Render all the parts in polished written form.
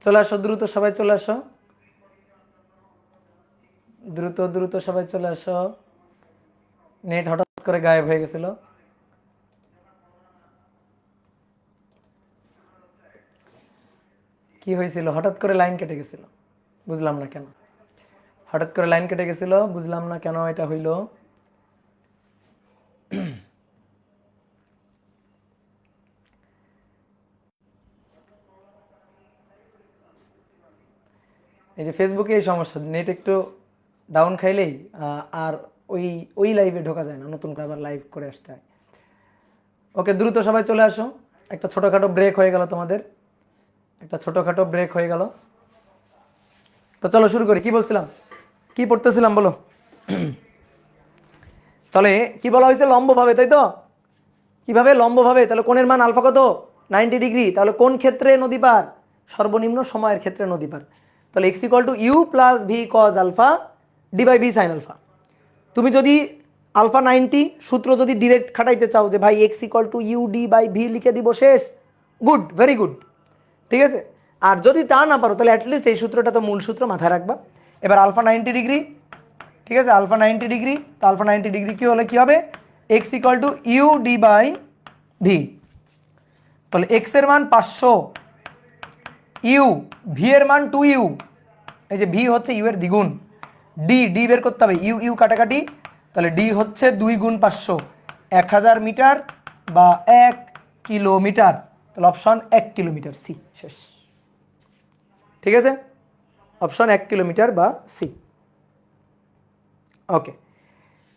চলে আসো দ্রুত, সবাই চলে আসো, দ্রুত দ্রুত সবাই চলে আসো। নেট হঠাৎ করে গায়েব হয়ে গেছিল। কি হয়েছিল? হঠাৎ করে লাইন কেটে গেছিল, বুঝলাম না কেন। হঠাৎ করে লাইন কেটে গেছিল, বুঝলাম না কেন এটা হইল। এই যে ফেসবুকে এই সমস্যা, নেট একটু ডাউন খাইলেই আর ওই ওই লাইভে ঢোকা যায় না, নতুন করে আবার লাইভ করে আসতে হয়। ওকে, দ্রুত সবাই চলে আসো। একটা ছোটোখাটো ব্রেক হয়ে গেল তোমাদের, একটা ছোটোখাটো ব্রেক হয়ে গেল। তো চলো শুরু করি। কি বলছিলাম, কি পড়তেছিলাম বলো? তাহলে কি বলা হয়েছে? লম্বভাবে, তাই তো? কিভাবে? লম্বভাবে। তাহলে কোণের মান আলফা কত? 90 ডিগ্রি। তাহলে কোন ক্ষেত্রে নদী পার? সর্বনিম্ন সময়ের ক্ষেত্রে নদী পার। তাহলে x equal to you plus V cos alpha D by V sign alpha. তুমি যদি আলফা 90 সূত্র যদি ডিরেক্ট খাটাইতে চাও যে ভাই x equal to U D by v লিখে দিব, শেষ। গুড, ভেরি গুড, ঠিক আছে। আর যদি তা না পারো তাহলে অ্যাটলিস্ট এই সূত্রটা তো মূল সূত্র মাথায় রাখবা। এবার আলফা 90 ডিগ্রি, ঠিক আছে, আলফা 90 ডিগ্রি। তো আলফা 90 ডিগ্রি কি হলে কি হবে? x equal to U D by V. তাহলে x এর মান 500, ইউ, ভি এর মান 2u, এই যে ভি হচ্ছে ইউ এর দ্বিগুণ, ডি, ডি বের করতে হবে, ইউ ইউ কাটাকাটি। তাহলে ডি হচ্ছে 2 গুণ 500, 1000 মিটার বা 1 কিলোমিটার। তাহলে অপশন 1 কিলোমিটার, সি, শেষ। ঠিক আছে, অপশন 1 কিলোমিটার বা সি। ওকে,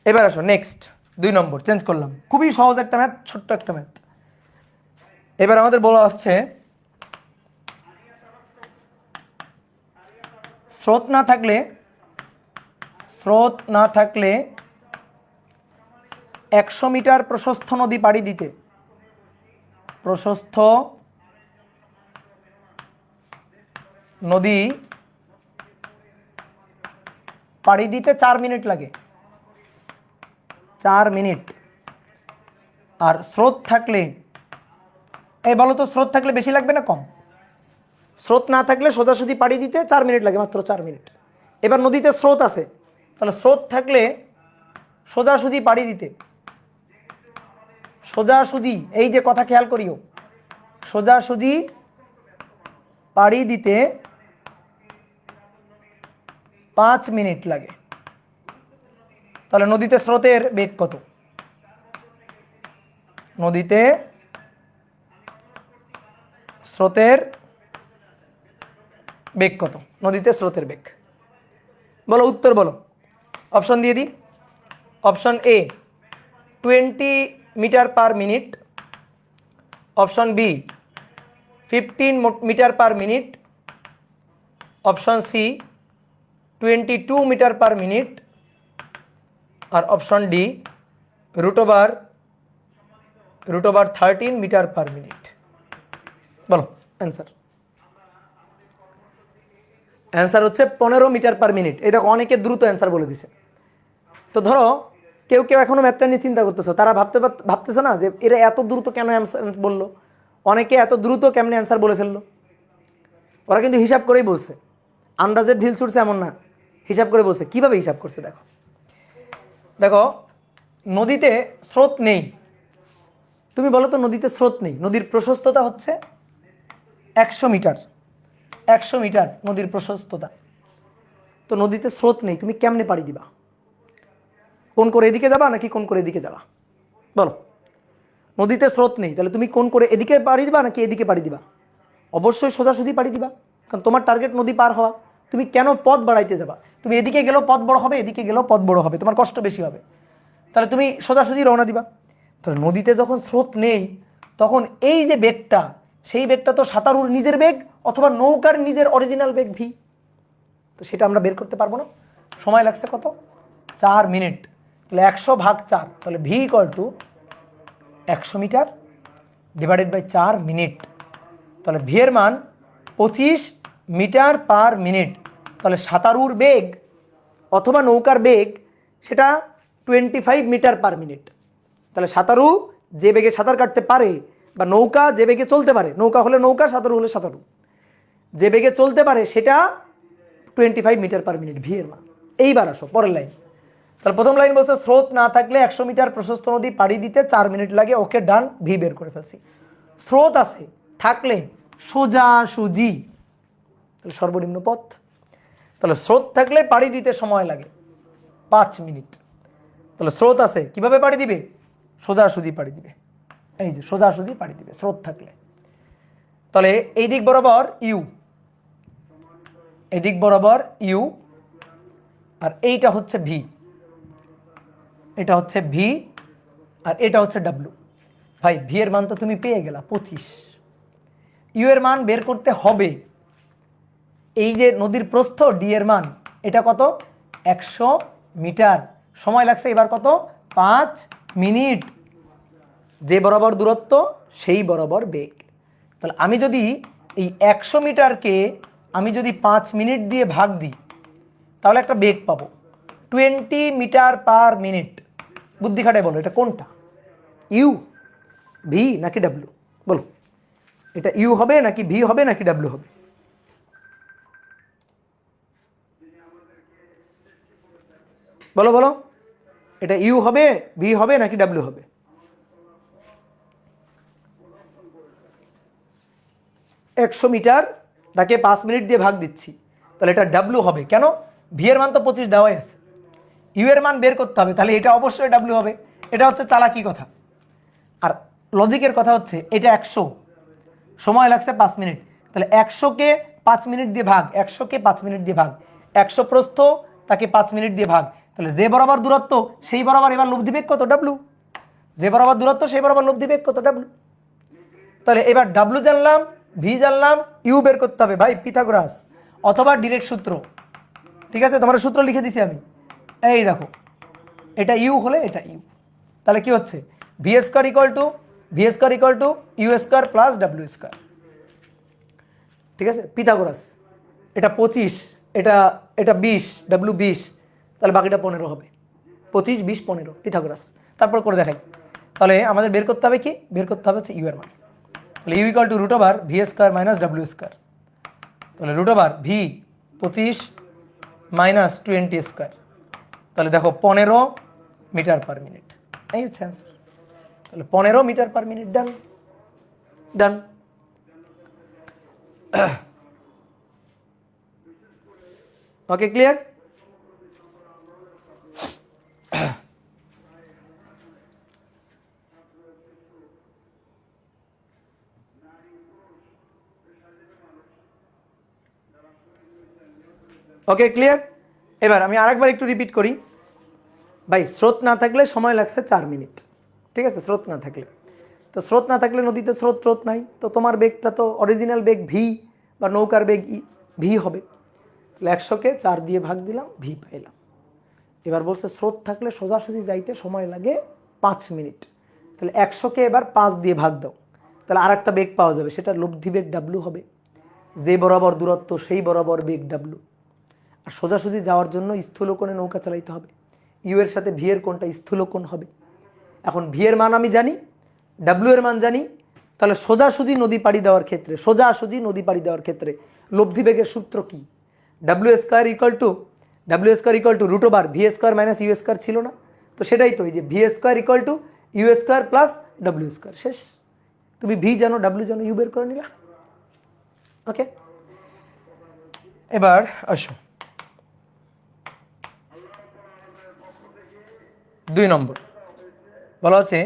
এবার আসো নেক্সট 2 নম্বর, চেঞ্জ করলাম। খুবই সহজ একটা ম্যাথ, ছোট্ট একটা ম্যাথ। এবার আমাদের বলা হচ্ছে স্রোত না থাকলে 100 মিটার প্রশস্ত নদী পাড়ি দিতে, প্রশস্ত নদী পাড়ি দিতে 4 মিনিট লাগে, 4 মিনিট। আর স্রোত থাকলে, এই বলো তো, স্রোত থাকলে বেশি লাগবে না কম? স্রোত না থাকলে সোজাসুজি পাড়ি দিতে 4 মিনিট লাগে, মাত্র 4 মিনিট। এবার নদীতে স্রোত আছে, তাহলে স্রোত থাকলে সোজাসুজি পাড়ি দিতে, সোজাসুজি, এই যে কথা খেয়াল করিও, সোজাসুজি পাড়ি দিতে 5 মিনিট লাগে। তাহলে নদীতে স্রোতের বেগ কত? নদীতে স্রোতের বেগ কত? নদীতে স্রোতের বেগ বলো, উত্তর বলো। অপশন দিয়ে দিই। Option A 20 metre per minute, option B 15 metre per minute, option C 22 metre per minute, আর option D √/13 metre per minute. বলো অ্যান্সার। অ্যান্সার হচ্ছে 15 মিটার পার মিনিট। এই দেখো, অনেকে দ্রুত অ্যান্সার বলে দিছে। তো ধরো কেউ কেউ এখনো ম্যাথটা নিয়ে চিন্তা করতেছো, তারা ভাবতেছে না যে এরা এত দ্রুত কেন অ্যান্সার বললো, অনেকে এত দ্রুত কেমনে অ্যান্সার বলে ফেললো। ওরা কিন্তু হিসাব করেই বলছে, আন্দাজের ঢিল ছুটছে এমন না, হিসাব করে বলছে। কিভাবে হিসাব করছে দেখো। দেখো, নদীতে স্রোত নেই, তুমি বলো তো, নদীতে স্রোত নেই, নদীর প্রশস্ততা হচ্ছে 100 মিটার, 100 মিটার নদীর প্রশস্ততা। তো নদীতে স্রোত নেই, তুমি কেমনে পাড়ি দিবা? কোন করে এদিকে যাবা নাকি কোন করে এদিকে যাবা? বলো, নদীতে স্রোত নেই, তাহলে তুমি কোন করে এদিকে পাড়ি দিবা নাকি এদিকে পাড়ি দিবা? অবশ্যই সোজাসুজি পাড়ি দিবা, কারণ তোমার টার্গেট নদী পার হওয়া। তুমি কেন পথ বাড়াইতে যাবা? তুমি এদিকে গেলেও পথ বড় হবে, এদিকে গেলেও পথ বড় হবে, তোমার কষ্ট বেশি হবে। তাহলে তুমি সোজাসুজি রওনা দিবা। তাহলে নদীতে যখন স্রোত নেই, তখন এই যে বেগটা, সেই বেগটা তো সাঁতারুর নিজের বেগ অথবা নৌকার নিজের অরিজিনাল বেগ ভি। তো সেটা আমরা বের করতে পারবো না। সময় লাগছে কত? 4 মিনিট। তাহলে 100/4, তাহলে V equal to 100 metre divided by 4 minute. তাহলে ভি এর মান 25 মিটার পার মিনিট। তাহলে সাঁতারুর বেগ অথবা নৌকার বেগ সেটা 25 মিটার পার মিনিট। তাহলে সাঁতারু যে বেগে সাঁতার কাটতে পারে, বা নৌকা যে বেগে চলতে পারে, নৌকা হলে নৌকা, সাঁতারু হলে সাঁতারু, যে বেগে চলতে পারে সেটা 25 মিটার পার মিনিট, ভি এর মান। এইবার আসো পরের লাইন। তাহলে প্রথম লাইন বলছে স্রোত না থাকলে 100 মিটার প্রশস্ত নদী পাড়ি দিতে 4 মিনিট লাগে। ওকে ডান, ভি বের করে ফেলছি। স্রোত আছে থাকলে সোজাসুজি, তাহলে সর্বনিম্ন পথ, তাহলে স্রোত থাকলে পাড়ি দিতে সময় লাগে 5 মিনিট। তাহলে স্রোত আছে, কিভাবে পাড়ি দিবে? সোজাসুজি পাড়ি দিবে, এই যে সোজাসুজি পাড়ি দিবে স্রোত থাকলে। তাহলে এই দিক বরাবর ইউ, এই দিক বরাবর ইউ, আর এইটা হচ্ছে ভি, এটা হচ্ছে ভি, আর এটা হচ্ছে ডাব্লু। ভাই ভি এর মান তো তুমি পেয়ে গেলা 25, ইউ এর মান বের করতে হবে। এই যে নদীর প্রস্থ ডি এর মান, এটা কত? 100 মিটার, সময় লাগছে এবার কত? 5 মিনিট। যে বরাবর দূরত্ব সেই বরাবর বেগ। তাহলে আমি যদি এই 100 মিটারকে আমি যদি 5 মিনিট দিয়ে ভাগ দিই তাহলে একটা বেগ পাবো 20 মিটার পার মিনিট। বুদ্ধি খাটায় বলো এটা কোনটা, ইউ, ভি নাকি ডাব্লু? বলো এটা ইউ হবে নাকি ভি হবে নাকি ডাব্লু হবে? বলো বলো, এটা ইউ হবে, ভি হবে নাকি ডাব্লু হবে? 100 মিটার তাকে 5 মিনিট দিয়ে ভাগ দিচ্ছি, তাহলে এটা ডাব্লু হবে। কেন? ভি এর মান তো 25 দেওয়াই আছে, ইউ এর মান বের করতে হবে, তাহলে এটা অবশ্যই ডাব্লু হবে। এটা হচ্ছে চালাকি কথা। আর লজিকের কথা হচ্ছে এটা 100, সময় লাগছে 5 মিনিট, তাহলে 100কে 5 মিনিট দিয়ে ভাগ, 100কে 5 মিনিট দিয়ে ভাগ, 100 প্রস্থ তাকে 5 মিনিট দিয়ে ভাগ, তাহলে যে বরাবর দূরত্ব সেই বরাবর এবার লব্ধি বেগ কত? ডাব্লু। যে বরাবর দূরত্ব সেই বরাবর লব্ধি বেগ কত? ডাব্লু। তাহলে এবার ডাব্লু জানলাম, ভি জানলাম, ইউ বের করতে হবে ভাই পিথাগোরাস অথবা ডিরেক্ট সূত্র। ঠিক আছে, তোমার সূত্র লিখে দিছি আমি, এই দেখো এটা ইউ হলে এটা ইউ, তাহলে কি হচ্ছে? V square equal to U square plus W square. ঠিক আছে, পিথাগোরাস এটা 25, এটা এটা 20, ডাব্লিউ 20, তাহলে বাকিটা 15 হবে। 25, 20, 15 পিথাগোরাস। তারপর করে দেখাই। তাহলে আমাদের বের করতে হবে কি? বের করতে হবে হচ্ছে ইউ এর মান। তাহলে U equal to root over V square minus W square. তাহলে root over V 25 minus 20 square, তাহলে দেখো 15 মিটার পার মিনিট। এই হচ্ছে অ্যান্সার। তাহলে 15 metre per minute. Done done. Okay clear? Okay clear? এবার আমি আরেকবার একটু রিপিট করি। ভাই স্রোত না থাকলে সময় লাগছে 4 মিনিট, ঠিক আছে, স্রোত না থাকলে। তো স্রোত না থাকলে নদীতে স্রোত নাই, তো তোমার বেগটা তো অরিজিনাল বেগ ভি বা নৌকার বেগ ভি হবে। তাহলে 100কে 4 দিয়ে ভাগ দিলাম, ভি পাইলাম। এবার বলছে স্রোত থাকলে সোজাসুজি যাইতে সময় লাগে 5 মিনিট। তাহলে 100কে এবার 5 দিয়ে ভাগ দাও, তাহলে আর একটা বেগ পাওয়া যাবে, সেটা লব্ধি বেগ ডাব্লু হবে। যে বরাবর দূরত্ব সেই বরাবর বেগ ডাব্লু। আর সোজাসুজি যাওয়ার জন্য স্থূলকোণে নৌকা চালাইতে হবে। ইউ এর সাথে ভি এর কোণটা স্থূলকোণ হবে। এখন ভি এর মান আমি জানি, ডাব্লু এর মান জানি, তাহলে সোজাসুজি নদী পাড়ি দেওয়ার ক্ষেত্রে লব্ধি বেগের সূত্র কি? W square equal to root over V square minus U square ছিল না? তো সেটাই তো, এই যে V square equal to U square plus W square. শেষ। তুমি ভি জানো, ডাব্লিউ জানো, ইউ বের করে নিলা। ওকে, এবার আসো 2 নম্বর। বলা হচ্ছে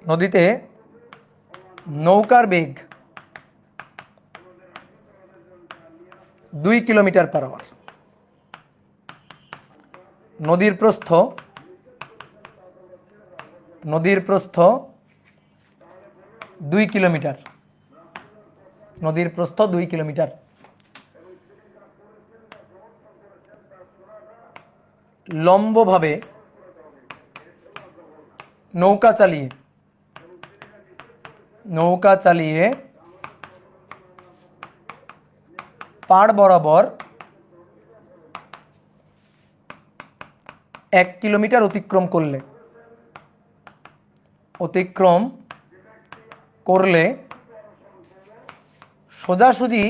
নদীতে নৌকার বেগ 2 কিলোমিটার পার আওয়ার। নদীর প্রস্থ 2 কিলোমিটার। নদীর প্রস্থ 2 কিলোমিটার। লম্বভাবে নৌকা চালিয়ে পাড় বরাবর 1 কিলোমিটার অতিক্রম করলে সোজাসুজি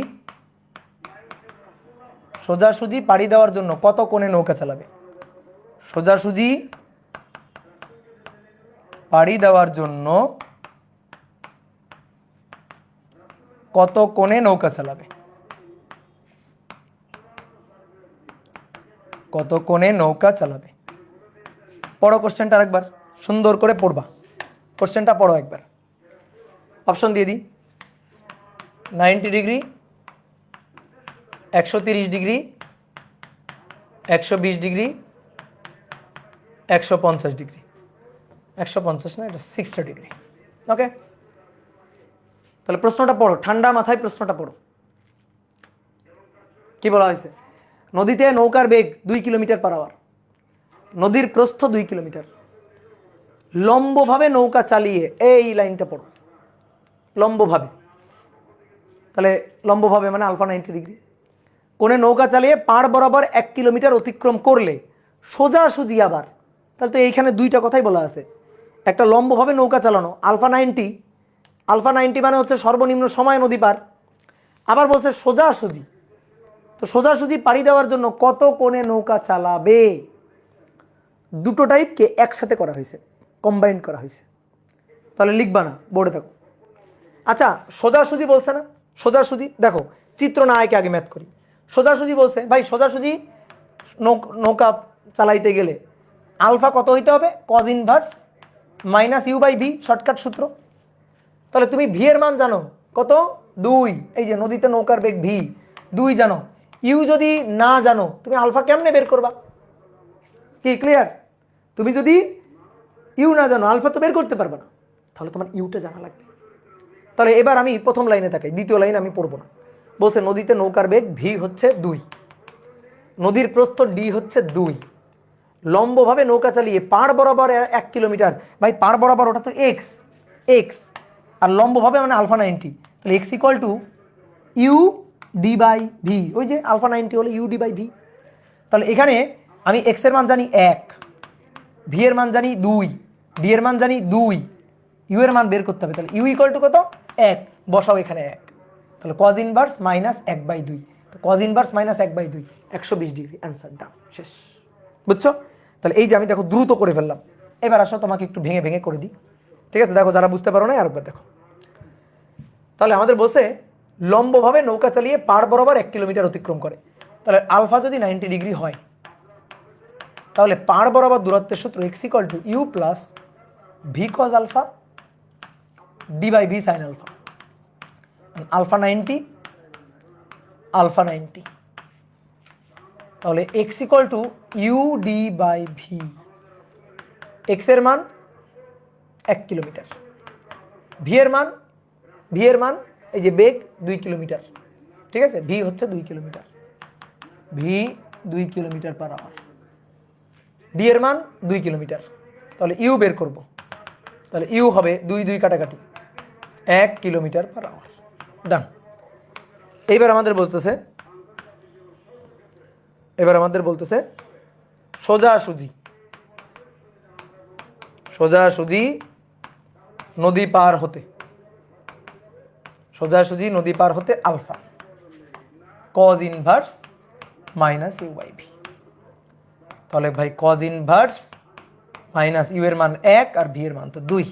সোজাসুজি পাড়ি দেওয়ার জন্য কত কোণে নৌকা চালাবে? সোজাসুজি পাড়ি দেওয়ার জন্য কত কোণে নৌকা চালাবে? কত কোণে নৌকা চালাবে? পড়ো কোশ্চেনটা আরেকবার, সুন্দর করে পড়বা। কোশ্চেনটা পড়ো একবার। অপশন দিয়ে দিই। 90 ডিগ্রি, 130 ডিগ্রি, 120 ডিগ্রি, 150 ডিগ্রি। 150 না, এটা 60 ডিগ্রি। ওকে, তাহলে প্রশ্নটা পড়ো, ঠান্ডা মাথায় প্রশ্নটা পড়ো। কি বলা হয়েছে? নদীতে নৌকার বেগ 2 কিলোমিটার পার আওয়ার, নদীর প্রস্থ 2 কিলোমিটার, লম্বভাবে নৌকা চালিয়ে, এই লাইনটা পড়ো, লম্বভাবে। তাহলে লম্বভাবে মানে আলফা 90 ডিগ্রি কোণে নৌকা চালিয়ে পাড় বরাবর 1 কিলোমিটার অতিক্রম করলে সোজাসুজি আবার, তাহলে তো এইখানে দুইটা কথাই বলা আছে। একটা লম্বভাবে নৌকা চালানো আলফা 90, আলফা 90 মানে হচ্ছে সর্বনিম্ন সময় নদী পার, আবার বলছে সোজাসুজি। তো সোজাসুজি পাড়ি দেওয়ার জন্য কত কোণে নৌকা চালাবে? দুটো টাইপকে একসাথে করা হয়েছে, কম্বাইন করা হয়েছে। তাহলে লিখবা না, বোর্ডে থাকো। আচ্ছা, সোজাসুজি বলছে না, সোজাসুজি দেখো, চিত্র না আয়কে আগে ম্যাথ করি। সোজাসুজি বলছে, ভাই সোজাসুজি নৌকা চালাইতে গেলে আলফা কত হইতে হবে? Cos inverse minus U by V, shortcut সূত্র। তাহলে তুমি ভি এর মান জানো কত? 2। এই যে নদীতে নৌকার বেগ ভি 2 জানো। ইউ যদি না জানো তুমি আলফা কেমনে বের করবা? কি ক্লিয়ার? তুমি যদি ইউ না জানো আলফা তো বের করতে পারবে না, তাহলে তোমার ইউটা জানা লাগবে। তাহলে এবার আমি প্রথম লাইনে থাকি, দ্বিতীয় লাইন আমি পড়বো না। বলছে নদীতে নৌকার বেগ ভি হচ্ছে 2, নদীর প্রস্থ ডি হচ্ছে 2, লম্বভাবে নৌকা চালিয়ে পাড় বরাবর 1 কিলোমিটার। ভাই পাড় বরাবর ওটা তো এক্স, এক্স আর লম্বভাবে মানে আলফা 90, তাহলে X equal to U D by V. ওই যে আলফা 90 হলে ইউ ডি বাই ভি। তাহলে এখানে আমি এক্স এর মান জানি 1, ভি এর মান জানি 2, ডি এর মান জানি 2, ইউ এর মান বের করতে হবে। তাহলে ইউ ইকুয়াল টু কত? 1, বসাও এখানে 1। তাহলে cause inverse minus 1/2, cause inverse minus 1/2, 120 degree. Answer ডান, শেষ। বুঝছো? তাহলে এই যে আমি দেখো দ্রুত করে ফেললাম। এবার আসো তোমাকে একটু ভেঙে ভেঙে করে দিই, ঠিক আছে? দেখো যারা বুঝতে পারো না আরেকবার দেখো। তাহলে আমাদের বসে লম্বভাবে নৌকা চালিয়ে পাড় বরাবর 1 কিলোমিটার অতিক্রম করে। তাহলে আলফা যদি 90 ডিগ্রি হয়, তাহলে পাড় বরাবর দূরত্বের সূত্র X equal to you plus V cos alpha D by V sign alpha. Alpha 90, alpha 90, তাহলে X equal to U D by V. X এর মান 1 কিলোমিটার, ভি এর মান এই যে বেগ 2 কিলোমিটার, ঠিক আছে? ভি হচ্ছে 2 kilometre, V 2 kilometre per hour, D এর মান 2 কিলোমিটার। তাহলে ইউ বের করব, তাহলে ইউ হবে 2 2 কাটাকাটি 1 কিলোমিটার পার আওয়ার। ডান। এইবার আমাদের বলতেছে সোজাসুজি নদী পার হতে alpha cos inverse minus U by V. তাহলে ভাই কজ ইনভার্স মাইনাস ইউ এর মান 1 আর ভি এর মান তো 2,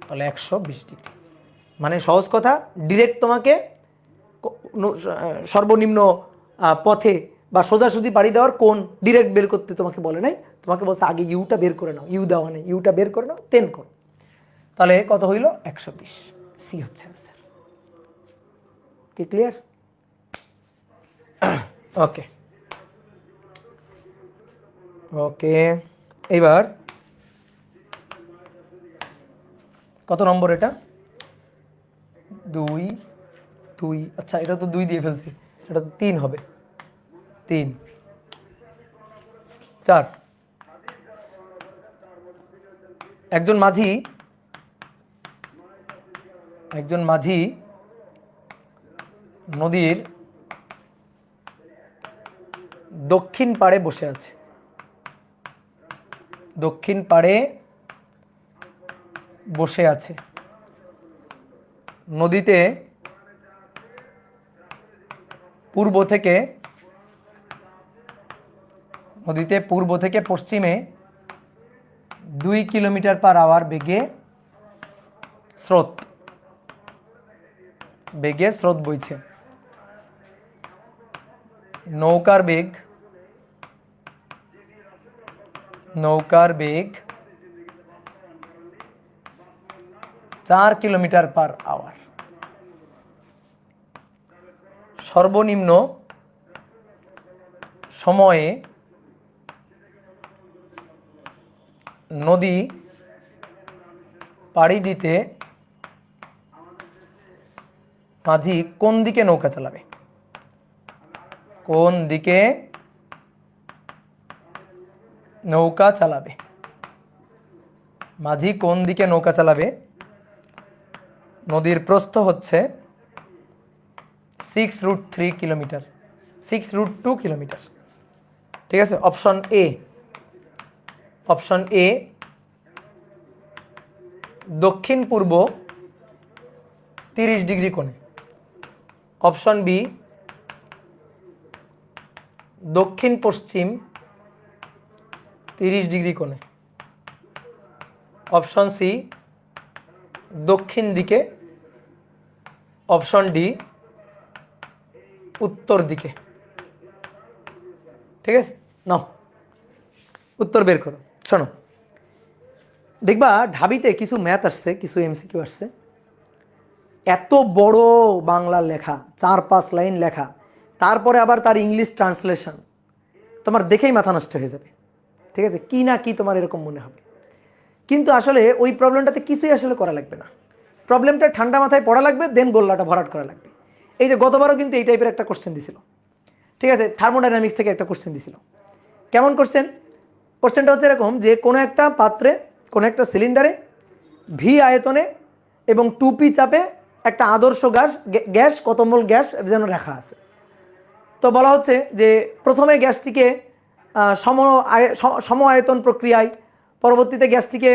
তাহলে 120 ডিগ্রি। মানে সহজ কথা, ডিরেক্ট তোমাকে সর্বনিম্ন পথে বা সোজাসুজি পাড়ি দেওয়ার কোন ডিরেক্ট বের করতে তোমাকে বলে নাই, তোমাকে বলছে আগে ইউটা বের করে নাও। ইউ দেওয়া নেই, ইউটা বের করে নাও, 10 করো। তাহলে কত হইল? 120। সি হচ্ছে আনসার। কি ক্লিয়ার? ওকে ওকে, এইবার কত নম্বর এটা? 2 2, আচ্ছা এটা তো 2 দিয়ে ফেলছি, এটা তো 3 হবে। 3 4, একজন মাঝি নদীর দক্ষিণ পাড়ে বসে আছে, নদীতে পূর্ব থেকে পশ্চিমে 2 কিলোমিটার/আওয়ার বেগে স্রোত বইছে। নৌকার বেগ 4 কিলোমিটার/আওয়ার। সর্বনিম্ন সময়ে নদী পাড়ি দিতে মাঝি কোন দিকে নৌকা চালাবে? মাঝি কোন দিকে নৌকা চালাবে? নদীর প্রস্থ হচ্ছে 6√3 কিলোমিটার, 6√2 কিলোমিটার। ঠিক আছে, অপশন এ দক্ষিণ পূর্ব 30 ডিগ্রি কোণে। অপশন বি দক্ষিণ পশ্চিম 30 ডিগ্রি কোণে। অপশন সি দক্ষিণ দিকে। অপশন ডি উত্তর দিকে। ঠিক আছে, নাও উত্তর বের করো। শোনো, দেখবা ঢাবিতে কিছু ম্যাথ আসছে, কিছু এমসিকিউ আসছে, এত বড় বাংলা লেখা, 4-5 লাইন লেখা, তারপরে আবার তার ইংলিশ ট্রান্সলেশন, তোমার দেখেই মাথা নষ্ট হয়ে যাবে। ঠিক আছে, কি না কি তোমার এরকম মনে হবে, কিন্তু আসলে ওই প্রবলেমটাতে কিছুই আসলে করা লাগবে না। প্রবলেমটা ঠান্ডা মাথায় পড়া লাগবে, দেন গোল্লাটা ভরাট করা লাগবে। এই যে গতবারও কিন্তু এই টাইপের একটা কোশ্চেন দিছিল। ঠিক আছে, থার্মোডাইনামিক্স থেকে একটা কোশ্চেন দিছিল। কেমন কোশ্চেনটা হচ্ছে এরকম যে কোনো একটা পাত্রে, কোনো একটা সিলিন্ডারে ভি আয়তনে এবং 2p চাপে একটা আদর্শ গ্যাস কত মোল গ্যাস যেন রাখা আছে। তো বলা হচ্ছে যে প্রথমে গ্যাসটিকে সম আয়তন প্রক্রিয়ায়, পরবর্তীতে গ্যাসটিকে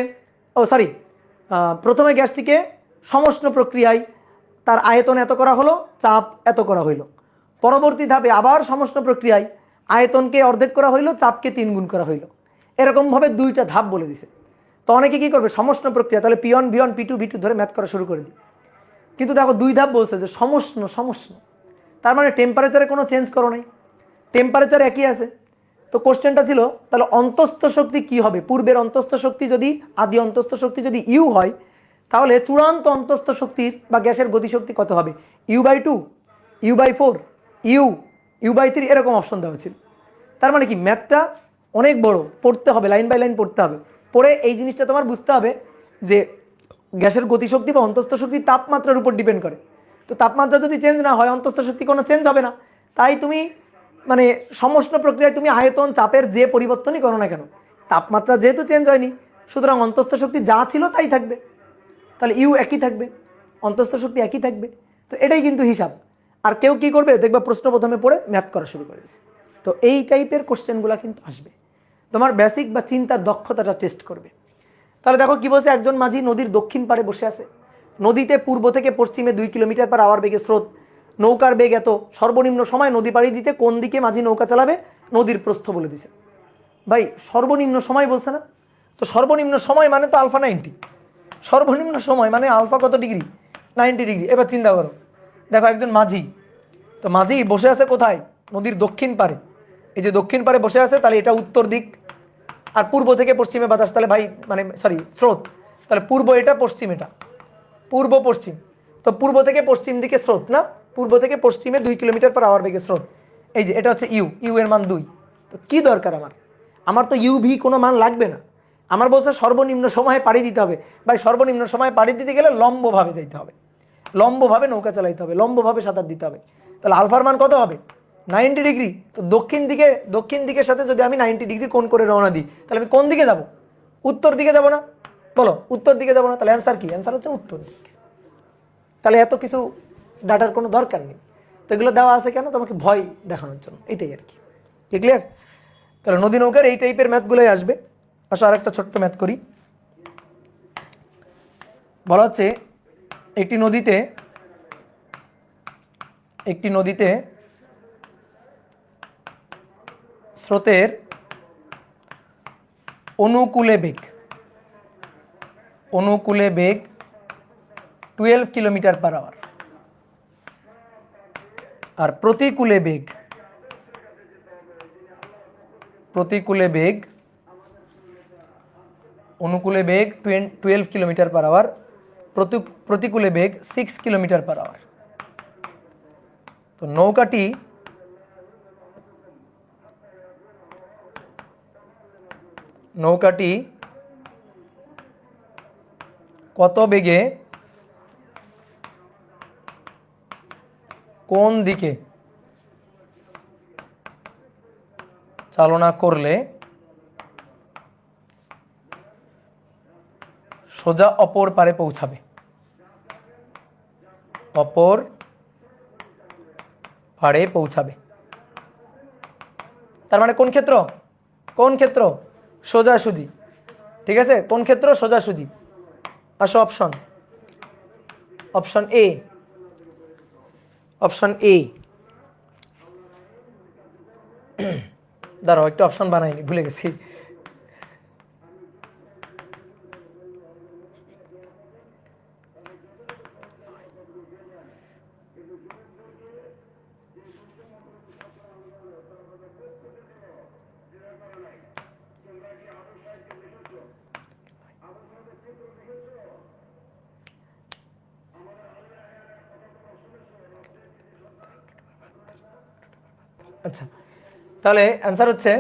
প্রথমে গ্যাসটিকে সমষ্ণ প্রক্রিয়ায় তার আয়তন এত করা হলো, চাপ এত করা হইল। পরবর্তী ধাপে আবার সমষ্ণ প্রক্রিয়ায় আয়তনকে অর্ধেক করা হইল, চাপকে 3 গুণ করা হইল। এরকমভাবে 2টা ধাপ বলে দিছে। তো অনেকে কি করবে, সমষ্ণ প্রক্রিয়া, তাহলে P1 V1 P2 V2 ধরে ম্যাথ করা শুরু করে দিই। কিন্তু দেখো 2 ধাপ বলছে যে সমষ্ণ, তার মানে টেম্পারেচারে কোনো চেঞ্জ করো নাই, টেম্পারেচার একই আছে। তো কোশ্চেনটা ছিল তাহলে অন্তস্থ শক্তি কি হবে? পূর্বের অন্তস্থ শক্তি যদি, আদি অন্তস্থ শক্তি যদি ইউ হয়, তাহলে চূড়ান্ত অন্তস্থ শক্তির বা গ্যাসের গতিশক্তি কত হবে? U/2, U/4, U/3, এরকম অপশন দেওয়া ছিল। তার মানে কি ম্যাথটা অনেক বড়, পড়তে হবে, লাইন বাই লাইন পড়তে হবে। পড়ে এই জিনিসটা তোমার বুঝতে হবে যে গ্যাসের গতিশক্তি বা অন্তস্থ শক্তি তাপমাত্রার উপর ডিপেন্ড করে। তো তাপমাত্রা যদি চেঞ্জ না হয়, অন্তস্থ শক্তি কোনো চেঞ্জ হবে না। তাই তুমি মানে সমষ্ণ প্রক্রিয়ায় তুমি আয়তন চাপের যে পরিবর্তনই করো না কেন, তাপমাত্রা যেহেতু চেঞ্জ হয়নি, সুতরাং অন্তস্থ শক্তি যা ছিল তাই থাকবে। তাহলে ইউ একই থাকবে, অন্তস্থ শক্তি একই থাকবে। তো এটাই কিন্তু হিসাব। আর কেউ কি করবে, দেখবা প্রশ্ন প্রথমে পড়ে ম্যাথ করা শুরু করে দিচ্ছে। তো এই টাইপের কোশ্চেনগুলো কিন্তু আসবে, তোমার বেসিক বা চিন্তার দক্ষতাটা টেস্ট করবে। তাহলে দেখো কি বলছে, একজন মাঝি নদীর দক্ষিণ পাড়ে বসে আছে। নদীতে পূর্ব থেকে পশ্চিমে 2 কিলোমিটার/আওয়ার বেগে স্রোত, নৌকার বেগ এত, সর্বনিম্ন সময় নদী পাড়ি দিতে কোন দিকে মাঝি নৌকা চালাবে? নদীর প্রস্থ বলে দিছে। ভাই সর্বনিম্ন সময় বলছে না, তো সর্বনিম্ন সময় মানে তো আলফা 90, সর্বনিম্ন সময় মানে আলফা কত ডিগ্রি? 90 ডিগ্রি। এবার চিন্তা করো, দেখো একজন মাঝি, তো মাঝি বসে আছে কোথায়? নদীর দক্ষিণ পাড়ে। এই যে দক্ষিণ পাড়ে বসে আছে, তাহলে এটা উত্তর দিক, আর পূর্ব থেকে পশ্চিমে বাতাস, তাহলে ভাই স্রোত, তাহলে পূর্ব এটা, পশ্চিম এটা, পূর্ব পশ্চিম। তো পূর্ব থেকে পশ্চিম দিকে স্রোত না, পূর্ব থেকে পশ্চিমে 2 কিলোমিটার/আওয়ার বেগে স্রোত। এই যে এটা হচ্ছে ইউ এর মান 2। তো কি দরকার আমার তো ইউ ভি কোনো মান লাগবে না। আমার বলছে সর্বনিম্ন সময়ে পাড়ি দিতে হবে। ভাই সর্বনিম্ন সময়ে পাড়ি দিতে গেলে লম্বভাবে যাইতে হবে, লম্বভাবে নৌকা চালাইতে হবে, লম্বভাবে সাঁতার দিতে হবে। তাহলে আলফার মান কত হবে? 90 ডিগ্রি। তো দক্ষিণ দিকের সাথে যদি আমি 90 ডিগ্রি কোণ করে রওনা দিই, তাহলে আমি কোন দিকে যাব? উত্তর দিকে যাব না? বলো, উত্তর দিকে যাব না? তাহলে অ্যান্সার কি? অ্যান্সার হচ্ছে উত্তর দিক। তাহলে এত কিছু ডাটার কোনো দরকার নেই। তো এগুলো দেওয়া আছে কেন? তোমাকে ভয় দেখানোর জন্য, এটাই আর কি। ক্লিয়ার? তাহলে নদী নৌকার এই টাইপের ম্যাথগুলোই আসবে। আসো আর একটা ছোট্ট ম্যাথ করি। বলা হচ্ছে একটি নদীতে স্রোতের অনুকূলে বেগ 12 কিলোমিটার পার আওয়ার, আর প্রতিকূলে বেগ 12 কিলোমিটার পার আওয়ার, প্রতিকূলে বেগ 6 কিলোমিটার পার আওয়ার। তো নৌকাটি কত বেগে কোন দিকে চালনা করলে সোজা অপর পারে পৌঁছাবে? অপর পারে পৌঁছাবে তার মানে কোন ক্ষেত্র? সোজাসুজি। ঠিক আছে, কোন ক্ষেত্র? সোজাসুজি। আসো অপশন এ। দাঁড়াও, একটা অপশন বানাইনি, ভুলে গেছি। আচ্ছা, তাহলে অ্যান্সার হচ্ছে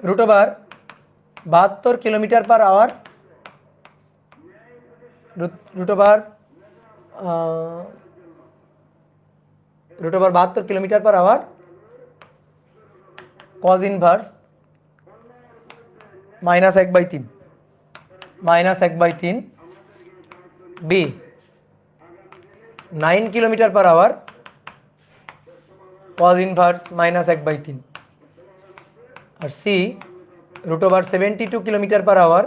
√72 kilometre per hour, √72 kilometre per hour, cos inverse -1/3 B 9 kilometre per hour, cos inverse -1/3, আর C √72 kilometre per hour,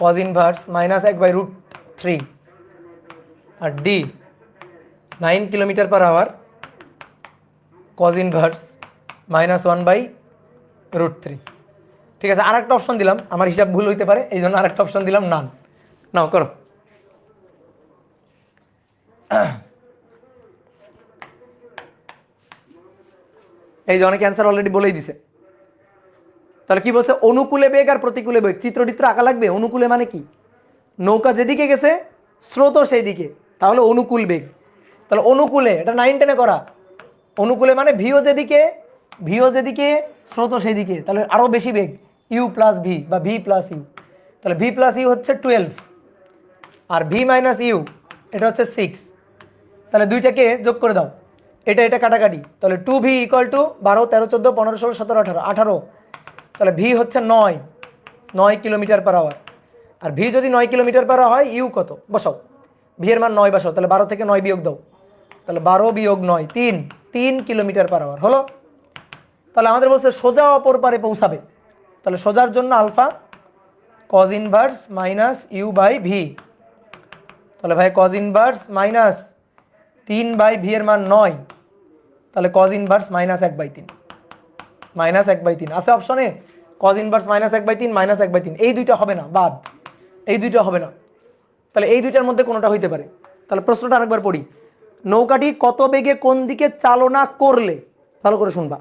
cos inverse -1/√3, আর D 9 kilometre per hour, cos inverse -1/√3। ঠিক আছে, আর একটা অপশন দিলাম, আমার হিসাব ভুল হইতে পারে, এই জন্য আরেকটা অপশন দিলাম নান। নাও করো। এই যে অনেক অ্যান্সার অলরেডি বলেই দিছে। তাহলে কি বলছে? অনুকূলে বেগ আর প্রতিকূলে বেগ, চিত্র আঁকা লাগবে। অনুকূলে মানে কি? নৌকা যেদিকে গেছে স্রোত সেই দিকে, তাহলে অনুকূল বেগ। তাহলে অনুকূলে, এটা 9 টেনে করা। অনুকূলে মানে ভিও যেদিকে স্রোত সেই দিকে, তাহলে আরো বেশি বেগ, ইউ প্লাস ভি বা ভি প্লাস ইউ। তাহলে ভি প্লাস ইউ হচ্ছে 12, আর ভি মাইনাস ইউ এটা হচ্ছে 6। তাহলে দুইটাকে যোগ করে দাও, এটা কাটাকাটি, তাহলে 2v = 12, 13, 14, 15, 16, 17, 18, 18। তাহলে ভি হচ্ছে 9 কিলোমিটার পার আওয়ার। আর ভি যদি 9 কিলোমিটার পার হয়, ইউ কত বসাও, ভি এর মান 9 বসাও। তাহলে 12 থেকে 9 বিয়োগ দাও, তাহলে 12 বিয়োগ 9 3 কিলোমিটার পার আওয়ার হলো। তাহলে আমাদের বলছে সোজা অপর পারে পৌঁছাবে, তাহলে সোজার জন্য আলফা কজ ইনভার্স -u/v। তাহলে ভাই কজ ইনভার্স -3/v এর মান 9, তাহলে কজ ইনভার্স -1/3 আছে অপশনে। কজ ইনভার্স -1/3 -1/3, এই দুইটা হবে না, বাদ, এই দুইটা হবে না। তাহলে এই দুইটার মধ্যে কোনোটা হইতে পারে। তাহলে প্রশ্নটা আরেকবার পড়ি। নৌকাটি কত বেগে কোন দিকে চালনা করলে, ভালো করে শুনবা,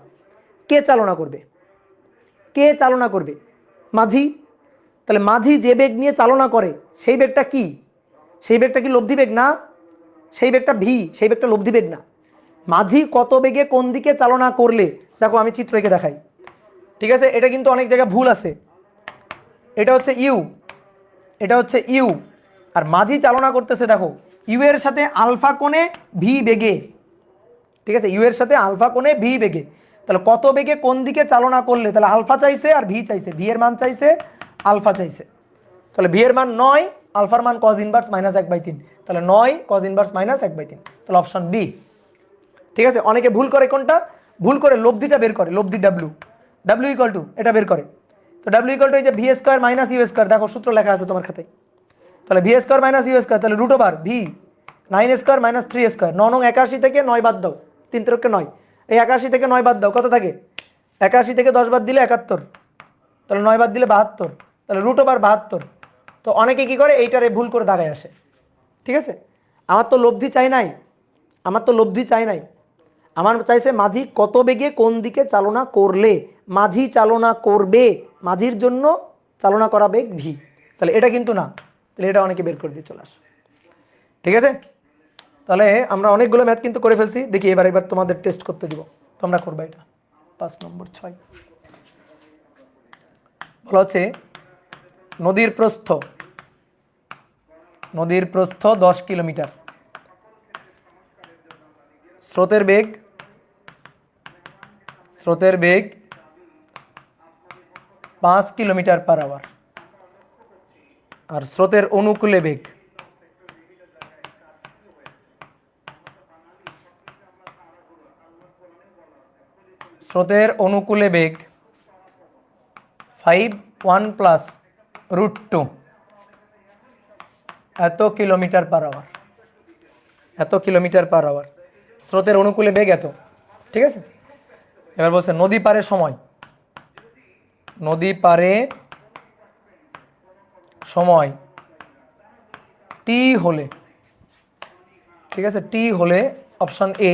কে চালনা করবে? মাঝি। তাহলে মাঝি যে বেগ নিয়ে চালনা করে সেই বেগটা কি? লব্ধি বেগ না, সেই বেগটা ভি, সেই বেগটা লব্ধি বেগ না। মাঝি কত বেগে কোন দিকে চালনা করলে, দেখো আমি চিত্র এঁকে দেখাই। ঠিক আছে, এটা কিন্তু অনেক জায়গায় ভুল আছে। এটা হচ্ছে ইউ, আর মাঝি চালনা করতেছে, দেখো ইউ এর সাথে আলফা কোণে ভি বেগে। ঠিক আছে, ইউ এর সাথে আলফা কোণে ভি বেগে। তাহলে কত বেগে কোন দিকে চালনা করলে, তাহলে আলফা চাইছে আর ভি চাইছে, ভি এর মান চাইছে, আলফা চাইছে। তাহলে ভি এর মান 9, আলফার মান কজ ইনভার্স -1/3, তাহলে 9 কজ ইনভার্স -1/3, তাহলে অপশন বি। ঠিক আছে, অনেকে ভুল করে কোনটা? ভুল করে লব্ধিটা বের করে, লব্ধি ডাব্লিউ এটা বের করে। তো ডাব্লিউ এই যে ভি² - ইউ², দেখো সূত্র লেখা আছে তোমার খাতায়। তাহলে ভি² - ইউ², তাহলে √v 9² - 3², 9 নং 81 থেকে 9 বাদ দাও, 3 × 9, এই 81 থেকে 9 বাদ দাও, কত থাকে? 81 থেকে 10 বাদ দিলে 71, তাহলে 9 বাদ দিলে 72, তাহলে √72। তো অনেকে কি করে এইটারে ভুল করে দাগায় আসে। ঠিক আছে, আমার তো লব্ধি চাই নাই, আমার চাইছে মাঝি কত বেগে কোন দিকে চালনা করলে, মাঝি চালনা করবে, মাঝির জন্য চালনা করা বেগ ভি। তাহলে এটা কিন্তু না, তাহলে এটা অনেকে বের করে দিয়ে চলে আসে। ঠিক আছে, তাহলে আমরা অনেকগুলো ম্যাথ কিন্তু করে ফেলছি। দেখি এবার তোমাদের টেস্ট করতে দিব, তোমরা করবা এটা। 5 নম্বর 6 বলা হচ্ছে নদীর প্রস্থ 10 কিলোমিটার, স্রোতের বেগ 5 কিলোমিটার/আওয়ার, আর স্রোতের অনুকূলে বেগ 5 + √2 এত কিলোমিটার/আওয়ার, স্রোতের অনুকূলে বেগ এত। ঠিক আছে, এবার বলছে নদী পারে সময় টি হলে, ঠিক আছে, টি হলে option A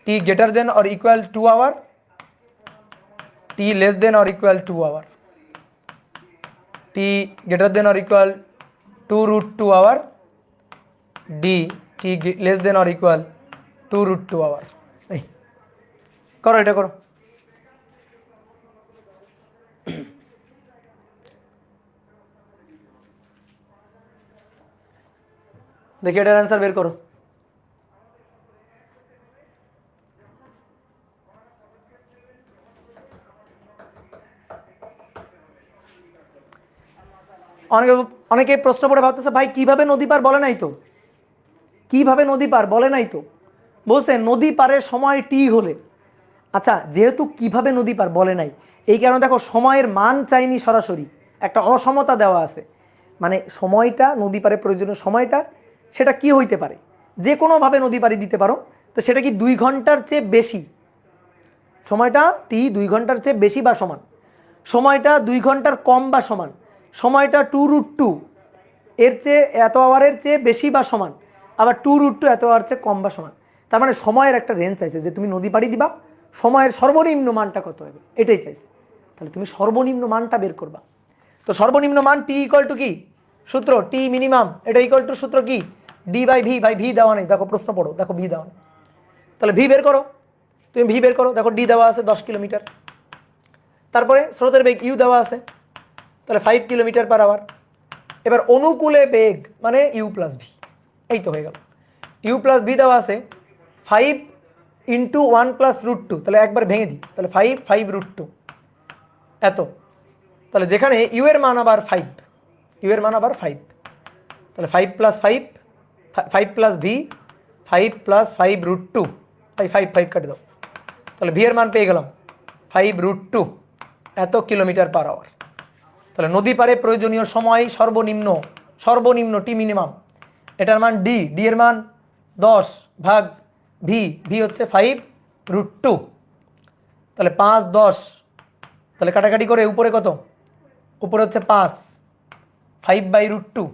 T greater than or equal 2 hour, T less than or equal 2 hour, T greater than or equal 2√2 hour, D T less than or equal 2√2 hour. এই করো, এটা করো। দেখি এটার অ্যান্সার বের করো। অনেকে প্রশ্ন পড়ে ভাবতেছে ভাই কিভাবে নদী পার বলে নাই তো, বলছে নদী পারের সময় টি হলে। আচ্ছা, যেহেতু কিভাবে নদী পার বলে নাই, এই কারণে দেখো সময়ের মান চাইনি, সরাসরি একটা অসমতা দেওয়া আছে। মানে সময়টা, নদী পারে প্রয়োজনীয় সময়টা, সেটা কি হইতে পারে, যে কোনোভাবে নদী পাড়ি দিতে পারো। তো সেটা কি 2 ঘন্টার চেয়ে বেশি, সময়টা টি 2 ঘন্টার চেয়ে বেশি বা সমান, সময়টা 2 ঘন্টার কম বা সমান, সময়টা 2√2 এর চেয়ে এত আওয়ারের চেয়ে বেশি বা সমান, আবার 2√2 এত আওয়ার চেয়ে কম বা সমান। তার মানে সময়ের একটা রেঞ্জ চাইছে, যে তুমি নদী পাড়ি দিবা সময়ের সর্বনিম্ন মানটা কত হবে, এটাই চাইছে। তাহলে তুমি সর্বনিম্ন মানটা বের করবা। তো সর্বনিম্ন মান টি ইকুয়াল টু কি, সূত্র টি মিনিমাম, এটা ইকুয়াল টু সূত্র কি, ডি/ভি দেওয়া নেই, দেখো প্রশ্ন পড়ো, দেখো ভি দেওয়া নেই, তাহলে ভি বের করো। তুমি ভি বের করো, দেখো ডি দেওয়া আছে 10 কিলোমিটার, তারপরে স্রোতের বেগ ইউ দেওয়া আছে, তাহলে 5 কিলোমিটার/আওয়ার। এবার অনুকূলে বেগ মানে ইউ প্লাস ভি, এই তো হয়ে গেল। ইউ প্লাস ভি দেওয়া আছে 5 × 1 + √2, তাহলে একবার ভেঙে দিই, তাহলে 5 √2 এত। তাহলে যেখানে ইউ এর মান আবার 5, তাহলে 5 + 5 + ভি, 5 + 5 √2, 5 কাটে দাও, তাহলে ভি এর মান পেয়ে গেলাম 5 √2 এত কিলোমিটার/আওয়ার। তাহলে নদী পারে প্রয়োজনীয় সময় সর্বনিম্ন টি মিনিমাম, এটার মান ডি এর মান 10 ভাগ ভি হচ্ছে 5 √2, তাহলে 5 10, তাহলে কাটাকাটি করে উপরে কত, উপরে হচ্ছে 5, 5/√2,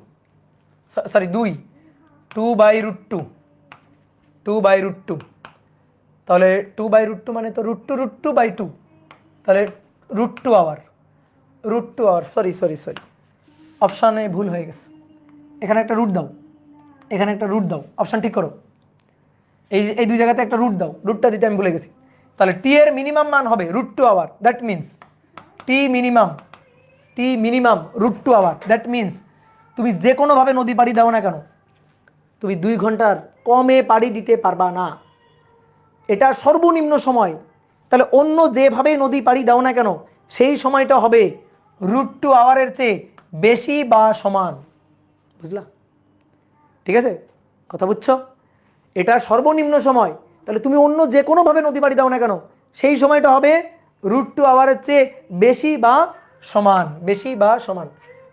সরি 2/√2, তাহলে 2/√2 মানে তো √2/2, তাহলে √2 আওয়ার, সরি অপশানে ভুল হয়ে গেছে, এখানে একটা রুট দাও, অপশান ঠিক করো, এই দুই জায়গাতে একটা রুট দাও, রুটটা দিতে আমি ভুলে গেছি। তাহলে টি এর মিনিমাম মান হবে √2 hour, that means T minimum √2 hour, that means তুমি যে কোনোভাবে নদী পাড়ি দাও না কেন, তুমি 2 ঘন্টার কমে পাড়ি দিতে পারবা না, এটা সর্বনিম্ন সময়। তাহলে অন্য যেভাবেই নদী পাড়ি দাও না কেন, সেই সময়টা হবে √2 আওয়ারের চেয়ে বেশি বা সমান। বুঝলা? ঠিক আছে, কথা বুঝছো? এটা সর্বনিম্ন সময়, তাহলে তুমি অন্য যে কোনোভাবে নদী পাড়ি দাও না কেন, সেই সময়টা হবে √2 আওয়ারের চেয়ে বেশি বা সমান।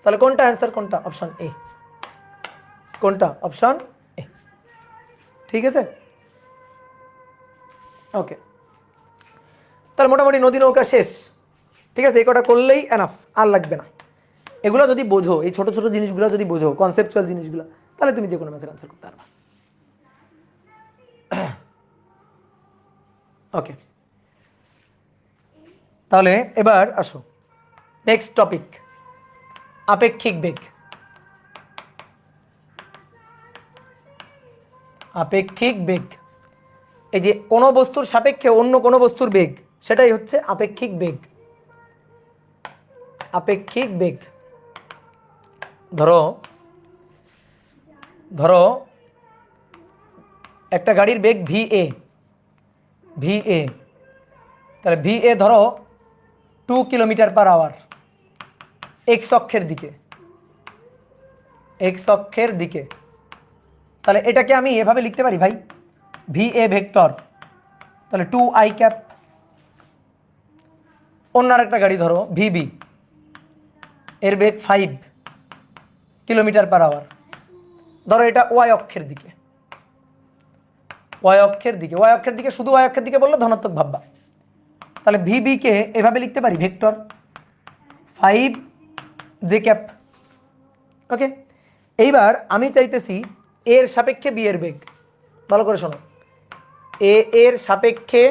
তাহলে কোনটা অ্যান্সার, কোনটা? অপশন এ, কোনটা? Option A. ঠিক আছে, ওকে। তাহলে মোটামুটি নদী নৌকা শেষ। ঠিক আছে, এই কটা করলেই এনাফ, আর লাগবে না। এগুলো যদি বোঝো, এই ছোট ছোট জিনিসগুলো যদি বোঝো, কনসেপচুয়াল জিনিসগুলো, তাহলে তুমি যে কোনো ম্যাথের আনসার করতে পারবা। ওকে, তাহলে এবার আসো নেক্সট টপিক, আপেক্ষিক বেগ। আপেক্ষিক বেগ, এই যে কোনো বস্তুর সাপেক্ষে অন্য কোনো বস্তুর বেগ, সেটাই হচ্ছে আপেক্ষিক বেগ। আপেক্ষিক বেগ, ধরো ধরো একটা গাড়ির বেগ ভিএ, ভিএ, তাহলে ভিএ ধরো 2 কিলোমিটার/আওয়ার এক্স অক্ষের দিকে, এক্স অক্ষের দিকে। তাহলে এটাকে আমি এভাবে লিখতে পারি ভাই, ভিএ ভেক্টর, তাহলে 2i ক্যাপ। অন্য আরেকটা গাড়ি ধরো ভিবি, এর বেগ 5 কিলোমিটার/আওয়ার, ধরো এটা ওয়াই অক্ষের দিকে, ওয়াই অক্ষের দিকে, ওয়াই অক্ষের দিকে, শুধু ওয়াই অক্ষের দিকে বললে ধনাত্মক ভাববা। তাহলে ভিবি কে এভাবে লিখতে পারি ভেক্টর 5 জে ক্যাপ। ওকে, এইবার আমি চাইতেছি এর সাপেক্ষে বি এর বেগ। ভালো করে শোনো, এ এর সাপেক্ষে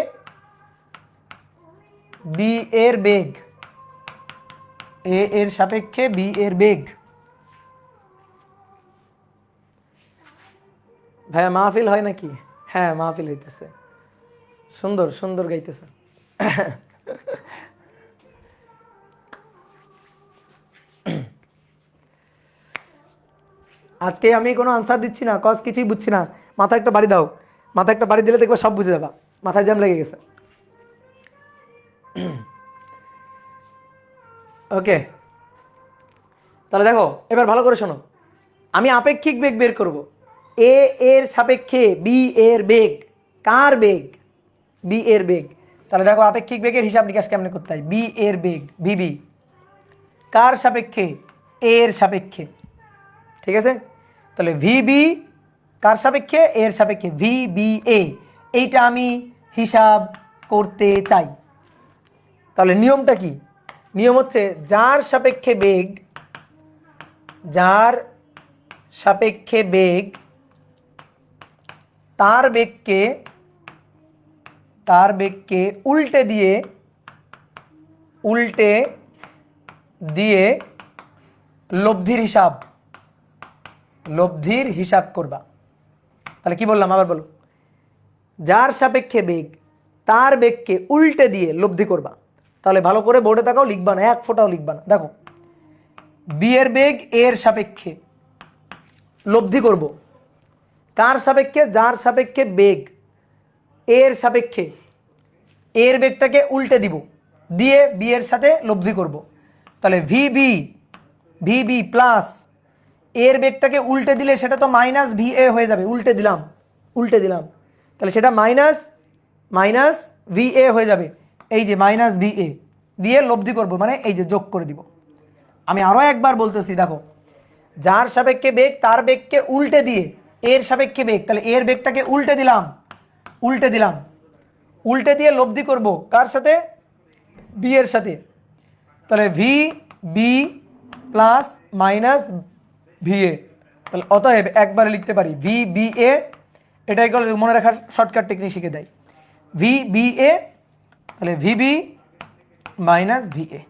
বি এর বেগ, এ এর সাপেক্ষে বি এর বেগ। ভাইয়া মাহফিল হয় নাকি? হ্যাঁ মাহফিল হইতেছে, সুন্দর সুন্দর গাইতেছে। আজকে আমি কোনো আনসার দিচ্ছি না, কজ কিছুই বুঝছি না, মাথায় একটা বাড়ি দাও, মাথায় একটা বাড়ি দিলে দেখবো সব বুঝে যাবা, মাথায় জ্যাম লেগে গেছে। ওকে, তাহলে দেখো এবার ভালো করে শোনো, আমি আপেক্ষিক বেগ বের করব। এ এর সাপেক্ষে বি এর বেগ, কার বেগ? বি এর বেগ। তাহলে দেখো আপেক্ষিক বেগের হিসাব নিকাশ কেমনে করতে হয়। বি এর বেগ ভিবি, কার সাপেক্ষে? এ এর সাপেক্ষে। ঠিক আছে, তাহলে ভিবি কার সাপেক্ষে? এর সাপেক্ষে, ভি বি এ, এইটা আমি হিসাব করতে চাই। তাহলে নিয়মটা কি? নিয়ম হচ্ছে যার সাপেক্ষে বেগ, যার সাপেক্ষে বেগ, তার বেগকে, তার বেগকে উল্টে দিয়ে, উল্টে দিয়ে লব্ধির হিসাব, লব্ধির হিসাব করবা। তাহলে কি বললাম আবার বলো, যার সাপেক্ষে বেগ তার বেগকে উল্টে দিয়ে লব্ধি করবা। তাহলে ভালো করে বোর্ডে তাকাও, লিখবা না, এক ফোঁটাও লিখবা না। দেখো বি এর বেগ এর সাপেক্ষে লব্ধি করব, কার সাপেক্ষে? যার সাপেক্ষে বেগ এর সাপেক্ষে, এর বেগটাকে উল্টে দিব, দিয়ে বি এর সাথে লব্ধি করব। তাহলে ভিবি, ভিবি প্লাস এর বেগটাকে উল্টে দিলে সেটা তো মাইনাস ভি এ হয়ে যাবে, উল্টে দিলাম, উল্টে দিলাম, তাহলে সেটা মাইনাস মাইনাস ভি এ হয়ে যাবে। এই যে মাইনাস ভি এ দিয়ে লব্ধি করব, মানে এই যে যোগ করে দিব। আমি আরো একবার বলতেছি, দেখো যার সাপেক্ষে বেগ তার বেগকে উল্টে দিয়ে এর সাপেক্ষে বেগ, তাহলে এর বেগটাকে উল্টে দিলাম, উল্টে দিলাম, উল্টে দিয়ে লব্ধি করব কার সাথে? বি এর সাথে। তাহলে V B plus minus V A, তাহলে অতএব একবারে লিখতে পারি ভি বি এ, এটাই করে মনে রাখার শর্টকাট টেকনিক শিখে দেয়, ভি বি এ, তাহলে ভিবি মাইনাস ভি এ,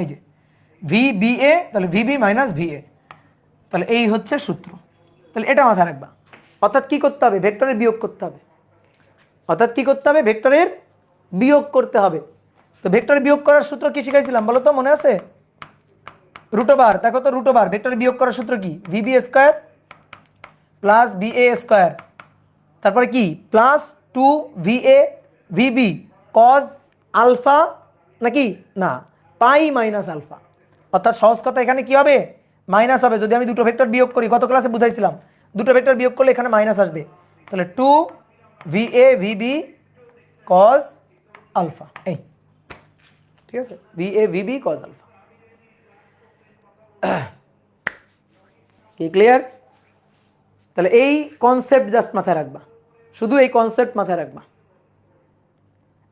এই যে ভি বি এ, তাহলে ভিবি মাইনাস ভি এ, তাহলে এই হচ্ছে সূত্র। তাহলে এটা মাথায় রাখবা। অর্থাৎ কি করতে হবে? ভেক্টরের বিয়োগ করতে হবে। অর্থাৎ কি করতে হবে? ভেক্টরের বিয়োগ করতে হবে। তো ভেক্টরের বিয়োগ করার সূত্র কি শিখাইছিলাম বলো তো, মনে আছে? রুট ওভার, দেখো তো রুট ওভার, ভেক্টরের বিয়োগ করার সূত্র কি? VB square plus B A square, তারপরে কি plus 2 V A VB cos alpha, নাকি না পাই মাইনাস আলফা। অর্থাৎ সহজ কথা এখানে কি হবে? মাইনাস হবে। যদি আমি দুটো ভেক্টর বিয়োগ করি, গত ক্লাসে বুঝাইছিলাম, দুটো ভেক্টর বিয়োগ করলে এখানে মাইনাস আসবে। তাহলে 2 V A VB cos alpha, এই ঠিক আছে, V A VB cos alpha. কি ক্লিয়ার? তাহলে এই কনসেপ্ট জাস্ট মাথায় রাখবা, শুধু এই কনসেপ্ট মাথায় রাখবা।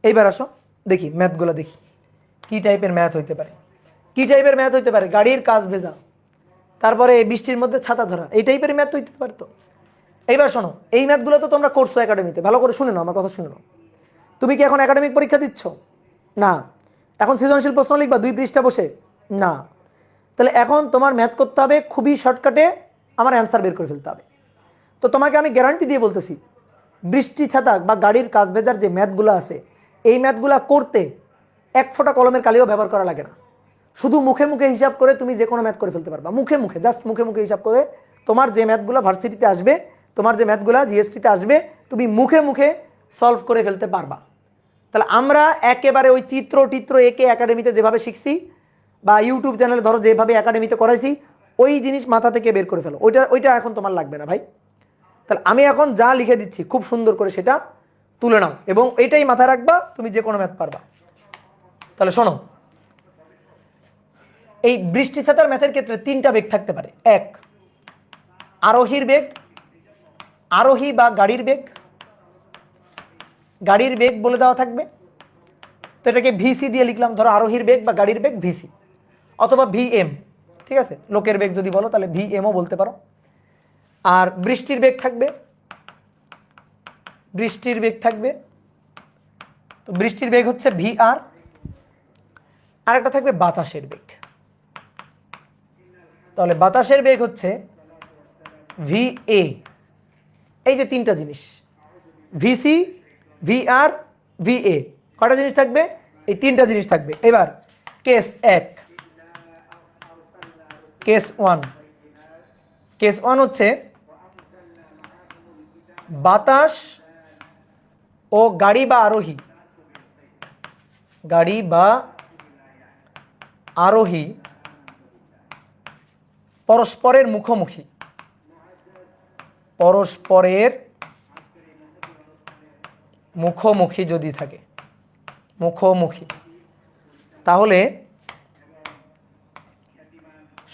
এইবার আসো দেখি ম্যাথগুলো দেখি কি টাইপের ম্যাথ হইতে পারে। কি টাইপের ম্যাথ হইতে পারে? গাড়ির কাজ ভেজা, তারপরে বৃষ্টির মধ্যে ছাতা ধরা, এই টাইপের ম্যাথ হইতে পারে। তো এইবার শোনো, এই ম্যাথগুলো তো তোমরা করছো একাডেমিতে, ভালো করে শুনে নাও, আমার কথা শুনে নাও। তুমি কি এখন একাডেমিক পরীক্ষা দিচ্ছ? না। এখন সৃজনশীল প্রশ্ন লিখবা 2 পৃষ্ঠা বসে? না। তাহলে এখন তোমার ম্যাথ করতে হবে খুবই শর্টকাটে, আমার অ্যান্সার বের করে ফেলতে হবে। তো তোমাকে আমি গ্যারান্টি দিয়ে বলতেছি, বৃষ্টি ছাতা বা গাড়ির কাজ ভেজার যে ম্যাথগুলো আছে, এই ম্যাথগুলো করতে 1 ফোঁটা কলমের কালিও ব্যবহার করা লাগে না। শুধু মুখে মুখে হিসাব করে তুমি যে কোনো ম্যাথ করে ফেলতে পারবা। মুখে মুখে, জাস্ট মুখে মুখে হিসাব করে তোমার যে ম্যাথগুলো ভার্সিটিতে আসবে, তোমার যে ম্যাথগুলো জিএসটিতে আসবে, তুমি মুখে মুখে সলভ করে ফেলতে পারবা। তাহলে আমরা একেবারে ওই চিত্র এঁকে একাডেমিতে যেভাবে শিখছি, বা ইউটিউব চ্যানেলে ধরো যেভাবে একাডেমিতে করাইছি, ওই জিনিস মাথা থেকে বের করে ফেলো। ওইটা এখন তোমার লাগবে না ভাই। তাহলে আমি এখন যা লিখে দিচ্ছি খুব সুন্দর করে সেটা তুলে নাও, এবং এটাই মাথায় রাখবা, তুমি যে কোনো ম্যাথ পারবা। তাহলে শোনো, এই বৃষ্টি ছাতার ম্যাথের ক্ষেত্রে 3টা বেগ থাকতে পারে। 1, আরোহীর বেগ, আরোহী বা গাড়ির বেগ। গাড়ির বেগ বলে দেওয়া থাকবে, তো এটাকে ভিসি দিয়ে লিখলাম, ধরো আরোহীর বেগ বা গাড়ির বেগ ভিসি, অথবা ভিএম। ঠিক আছে, লোকের বেগ যদি বলো তাহলে ভিএমও বলতে পারো। আর বৃষ্টির বেগ থাকবে, বৃষ্টির বেগ থাকবে, তো বৃষ্টির বেগ হচ্ছে ভিআর। আর একটা থাকবে বাতাসের বেগ, তাহলে বাতাসের বেগ হচ্ছে ভিএ। এই যে 3টা জিনিস, ভিসি, ভিআর, ভিএ, কয়টা জিনিস থাকবে? এই 3টা জিনিস থাকবে। এবার কেস 1, কেস 1। কেস 1 হচ্ছে বাতাস ও গাড়ি বা আরোহী, গাড়ি বা আরোহী পরস্পরের মুখোমুখি, পরস্পরের মুখোমুখি যদি থাকে, মুখোমুখি, তাহলে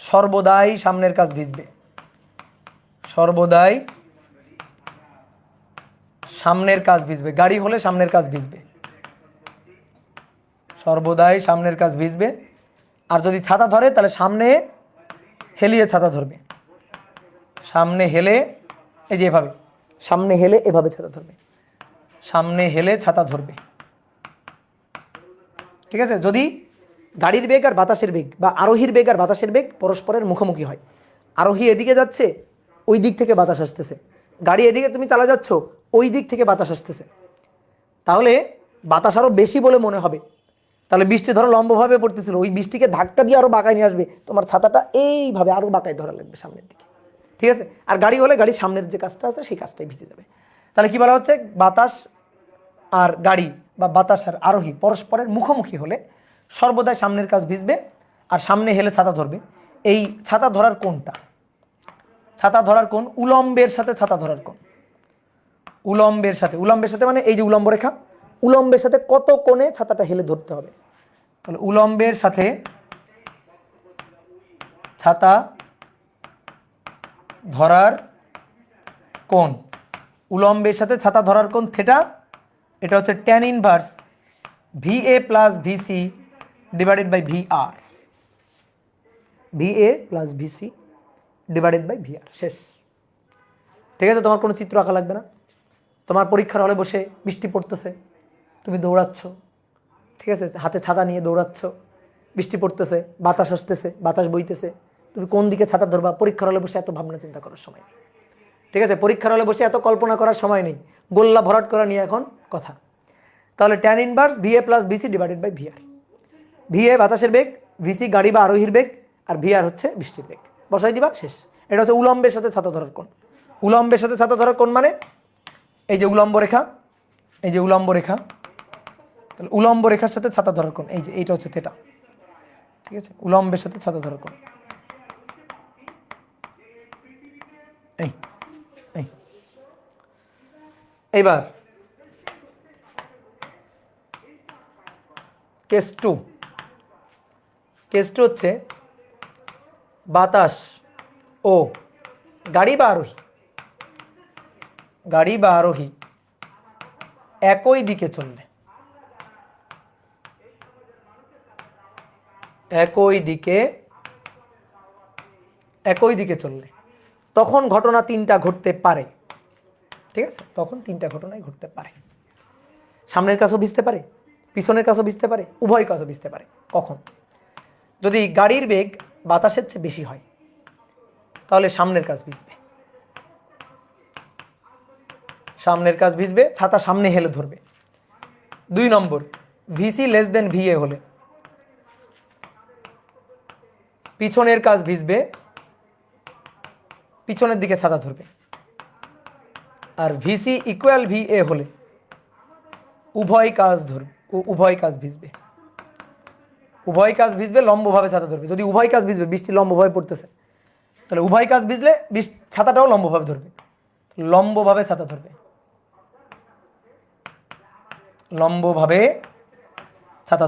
সর্বদাই সামনের কাজ ভিজবে, সর্বদাই সামনের কাজ ভিজবে। গাড়ি হলে সামনের কাজ ভিজবে, সর্বদাই সামনের কাজ ভিজবে। আর যদি ছাতা ধরে তাহলে সামনে হেলিয়ে ছাতা ধরবে, সামনে হেলে, এই যে এভাবে সামনে হেলে এভাবে ছাতা ধরবে, সামনে হেলে ছাতা ধরবে। ঠিক আছে, যদি গাড়ির বেগ আর বাতাসের বেগ, বা আরোহীর বেগ আর বাতাসের বেগ পরস্পরের মুখোমুখি হয়, আরোহী এদিকে যাচ্ছে, ওই দিক থেকে বাতাস আসতেছে, গাড়ি এদিকে তুমি চালা যাচ্ছ, ওই দিক থেকে বাতাস আসতেছে, তাহলে বাতাস আরো বেশি বলে মনে হবে। তাহলে বৃষ্টি ধরো লম্বভাবে পড়তেছিল, ওই বৃষ্টিকে ধাক্কা দিয়ে আরো বাঁকায় নিয়ে আসবে, তোমার ছাতাটা এইভাবে আরো বাঁকায় ধরা লাগবে সামনের দিকে। ঠিক আছে, আর গাড়ি হলে গাড়ির সামনের যে কাজটা আছে সেই কাজটাই ভিজে যাবে। তাহলে কি বলা হচ্ছে? বাতাস আর গাড়ি বা বাতাস আর আরোহী পরস্পরের মুখোমুখি হলে সর্বদাই সামনের কাজ ভিজবে, আর সামনে হেলে ছাতা ধরবে। এই ছাতা ধরার কোণটা, ছাতা ধরার কোণ উলম্বের সাথে ছাতা ধরার কোণ, উলম্বের সাথে, উলম্বের সাথে মানে এই যে উলম্ব রেখা, উলম্বের সাথে কত কোণে ছাতাটা হেলে ধরতে হবে। তাহলে উলম্বের সাথে ছাতা ধরার কোণ, উলম্বের সাথে ছাতা ধরার কোণ থিটা, এটা হচ্ছে tan inverse VA plus VC divided by VR, VA plus VC divided by VR। শেষ। ঠিক আছে, তোমার কোনো চিত্র আঁকা লাগবে না। তোমার পরীক্ষার হলে বসে বৃষ্টি পড়তেছে, তুমি দৌড়াচ্ছ, ঠিক আছে, হাতে ছাতা নিয়ে দৌড়াচ্ছ, বৃষ্টি পড়তেছে, বাতাস আসতেছে, বাতাস বইতেছে, তুমি কোন দিকে ছাতা ধরবা? পরীক্ষার হলে বসে এত ভাবনা চিন্তা করার সময় নেই। ঠিক আছে, পরীক্ষার হলে বসে এত কল্পনা করার সময় নেই, গোল্লা ভরাট করা নিয়ে এখন কথা। তাহলে tan inverse VA plus VC divided by VR। VA বাতাসের বেগ, VC গাড়ি বা আরোহীর বেগ, আর VR হচ্ছে বৃষ্টির বেগ। বসাই দিবা, শেষ। এটা হচ্ছে উলম্বের সাথে ছাতা ধরার কোণ। উলম্বের সাথে ছাতা ধরার কোণ মানে এই যে উলম্ব রেখা, এই যে উলম্ব রেখা, তাহলে উলম্ব রেখার সাথে ছাতা ধরার কোণ এই যে এইটা হচ্ছে থিটা। ঠিক আছে, উলম্বের সাথে ছাতা ধরার কোণ এই এই। এইবার কেস 2, কেস 2 হচ্ছে বাতাস ও গাড়ি বা আরোহী, গাড়ি বা আরোহী একই দিকে চললে, একই দিকে চললে তখন ঘটনা তিনটা ঘটতে পারে। ঠিক আছে, তখন তিনটা ঘটনাই ঘটতে পারে। সামনের কাছেও ভিজতে পারে, পিছনের কাছেও ভিজতে পারে, উভয় কাছেও ভিজতে পারে। কখন? যদি গাড়ির বেগ বাতাসের চেয়ে বেশি হয় তাহলে সামনের কাছ ভিজবে, ছাতা সামনে হেলে ধরবে। 2 নম্বর, ভিসি লেস দেন ভিএ হলে পিছনের কাছ ভিজবে, পিছনের দিকে ছাতা ধরবে। আর ভিসি ইকুয়াল ভিএ হলে উভয় কাজ ভিজবে, লম্বভাবে ছাতা ধরবে। যদি উভয় কাজ ভিজবে, বৃষ্টি লম্বভাবে পড়তেছে, তাহলে উভয় কাজ ভিজলে ছাতাটাও লম্বভাবে ধরবে, লম্বভাবে ছাতা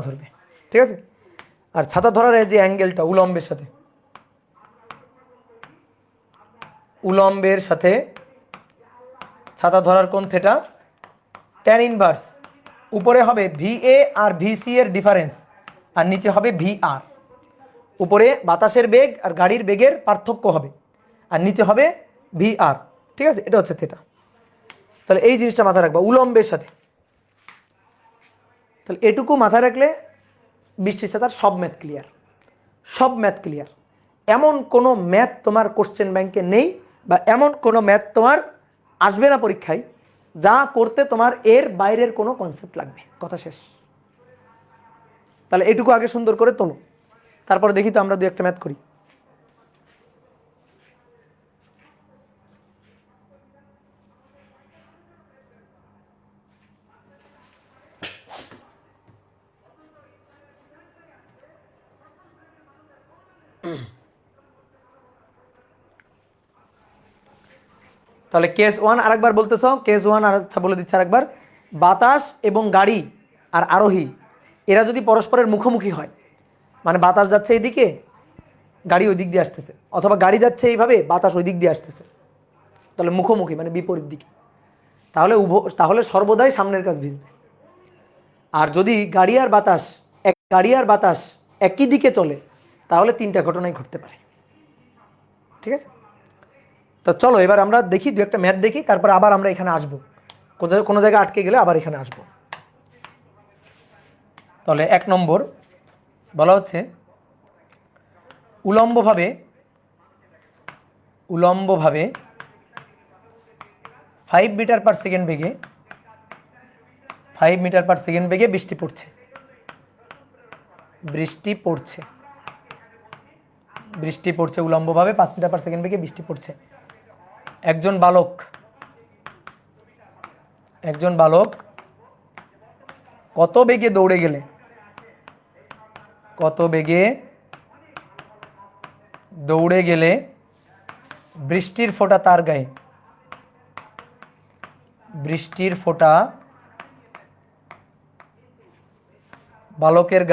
ধরবে, ঠিক আছে। আর ছাতা ধরার যে অ্যাঙ্গেলটা উলম্বের সাথে ছাতা ধরার কোণ থেটা tan ইনভার্স, উপরে হবে ভিএ আর ভিসি এর ডিফারেন্স, আর নিচে হবে ভিআর। উপরে বাতাসের বেগ আর গাড়ির বেগের পার্থক্য হবে, আর নিচে হবে ভিআর। ঠিক আছে, এটা হচ্ছে থেটা। তাহলে এই জিনিসটা মাথায় রাখবা উলম্বের সাথে। তাহলে এটুকু মাথায় রাখলে বৃষ্টির ছাতার সব ম্যাথ ক্লিয়ার। এমন কোনো ম্যাথ তোমার কোশ্চেন ব্যাংকে নেই, বা এমন কোনো ম্যাথ তোমার আসবে না পরীক্ষায় যা করতে তোমার এর বাইরের কোনো কনসেপ্ট লাগবে। কথা শেষ। তাহলে এটুকু আগে সুন্দর করে তোলো, তারপরে দেখি তো আমরা 2-1টা ম্যাথ করি। তাহলে কেস 1 আরেকবার বলতেছ, কেস 1 আর আচ্ছা বলে দিচ্ছি আরেকবার। বাতাস এবং গাড়ি আর আরোহী এরা যদি পরস্পরের মুখোমুখি হয়, মানে বাতাস যাচ্ছে এইদিকে, গাড়ি ওই দিক দিয়ে আসতেছে, অথবা গাড়ি যাচ্ছে এইভাবে, বাতাস ওই দিক দিয়ে আসতেছে, তাহলে মুখোমুখি মানে বিপরীত দিকে, তাহলে সর্বদাই সামনের কাছ ভিজবে। আর যদি গাড়ি আর বাতাস একই দিকে চলে, তাহলে 3টা ঘটনাই ঘটতে পারে। ঠিক আছে, তো চলো এবার আমরা দেখি 2-1টা ম্যাথ দেখি, তারপর আবার আমরা এখানে আসবো, কোনো জায়গায় আটকে গেলে আবার এখানে আসবো। তাহলে 1 নম্বর বলা হচ্ছে উলম্বভাবে 5 মিটার পার সেকেন্ড বেগে বৃষ্টি পড়ছে উলম্বভাবে 5 মিটার পার সেকেন্ড বেগে বৃষ্টি পড়ছে। একজন বালক কত বেগে দৌড়ে গেলে বৃষ্টির ফোঁটা বালকের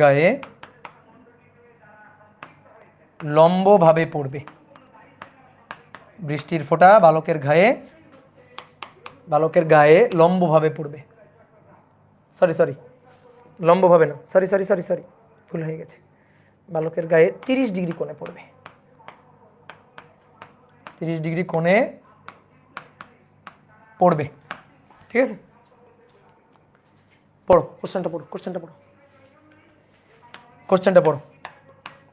গায়ে লম্বভাবে পড়বে। বৃষ্টির ফোঁটা বালকের গায়ে লম্বভাবে পড়বে। সরি লম্বভাবে না, সরি ভুল হয়ে গেছে। বালকের গায়ে 30 ডিগ্রি কোণে পড়বে, 30 ডিগ্রি কোণে পড়বে। ঠিক আছে, পড়ো কোশ্চেনটা পড়ো।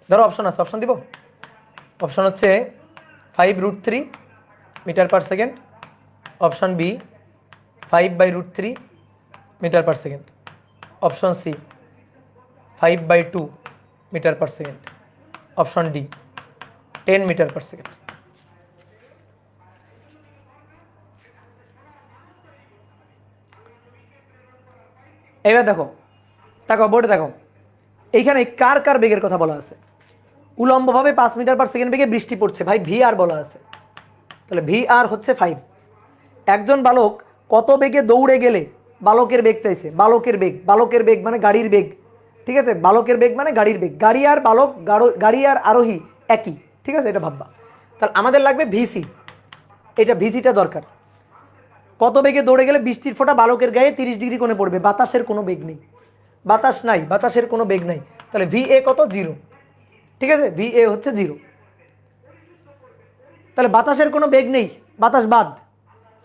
ধরো অপশন আছে, অপশন দিব। অপশন হচ্ছে 5√3 metre per second, option B 5/√3 metre per second, option C 5/2 metre per second, option D 10 metre per second. এবার দেখো বোর্ডে দেখো, এইখানে কার বেগের কথা বলা আছে। উলম্বভাবে 5 মিটার পার সেকেন্ড বেগে বৃষ্টি পড়ছে, ভাই ভিআর বলা আছে, তাহলে ভিআর হচ্ছে 5। একজন বালক কত বেগে দৌড়ে গেলে, বালকের বেগ চাইছে, বালকের বেগ মানে গাড়ির বেগ। ঠিক আছে, বালকের বেগ মানে গাড়ির বেগ, গাড়ি আর আরোহী একই। ঠিক আছে, এটা ভাববা। তাহলে আমাদের লাগবে ভিসি, এটা ভিসিটা দরকার। কত বেগে দৌড়ে গেলে বৃষ্টির ফোঁটা বালকের গায়ে 30 ডিগ্রি কোণে পড়বে, বাতাসের কোনো বেগ নেই, বাতাস নাই, বাতাসের কোনো বেগ নাই, তাহলে ভি এ কত? 0। ঠিক আছে, ভি এ হচ্ছে 0। তাহলে বাতাসের কোনো বেগ নেই, বাতাস বাদ।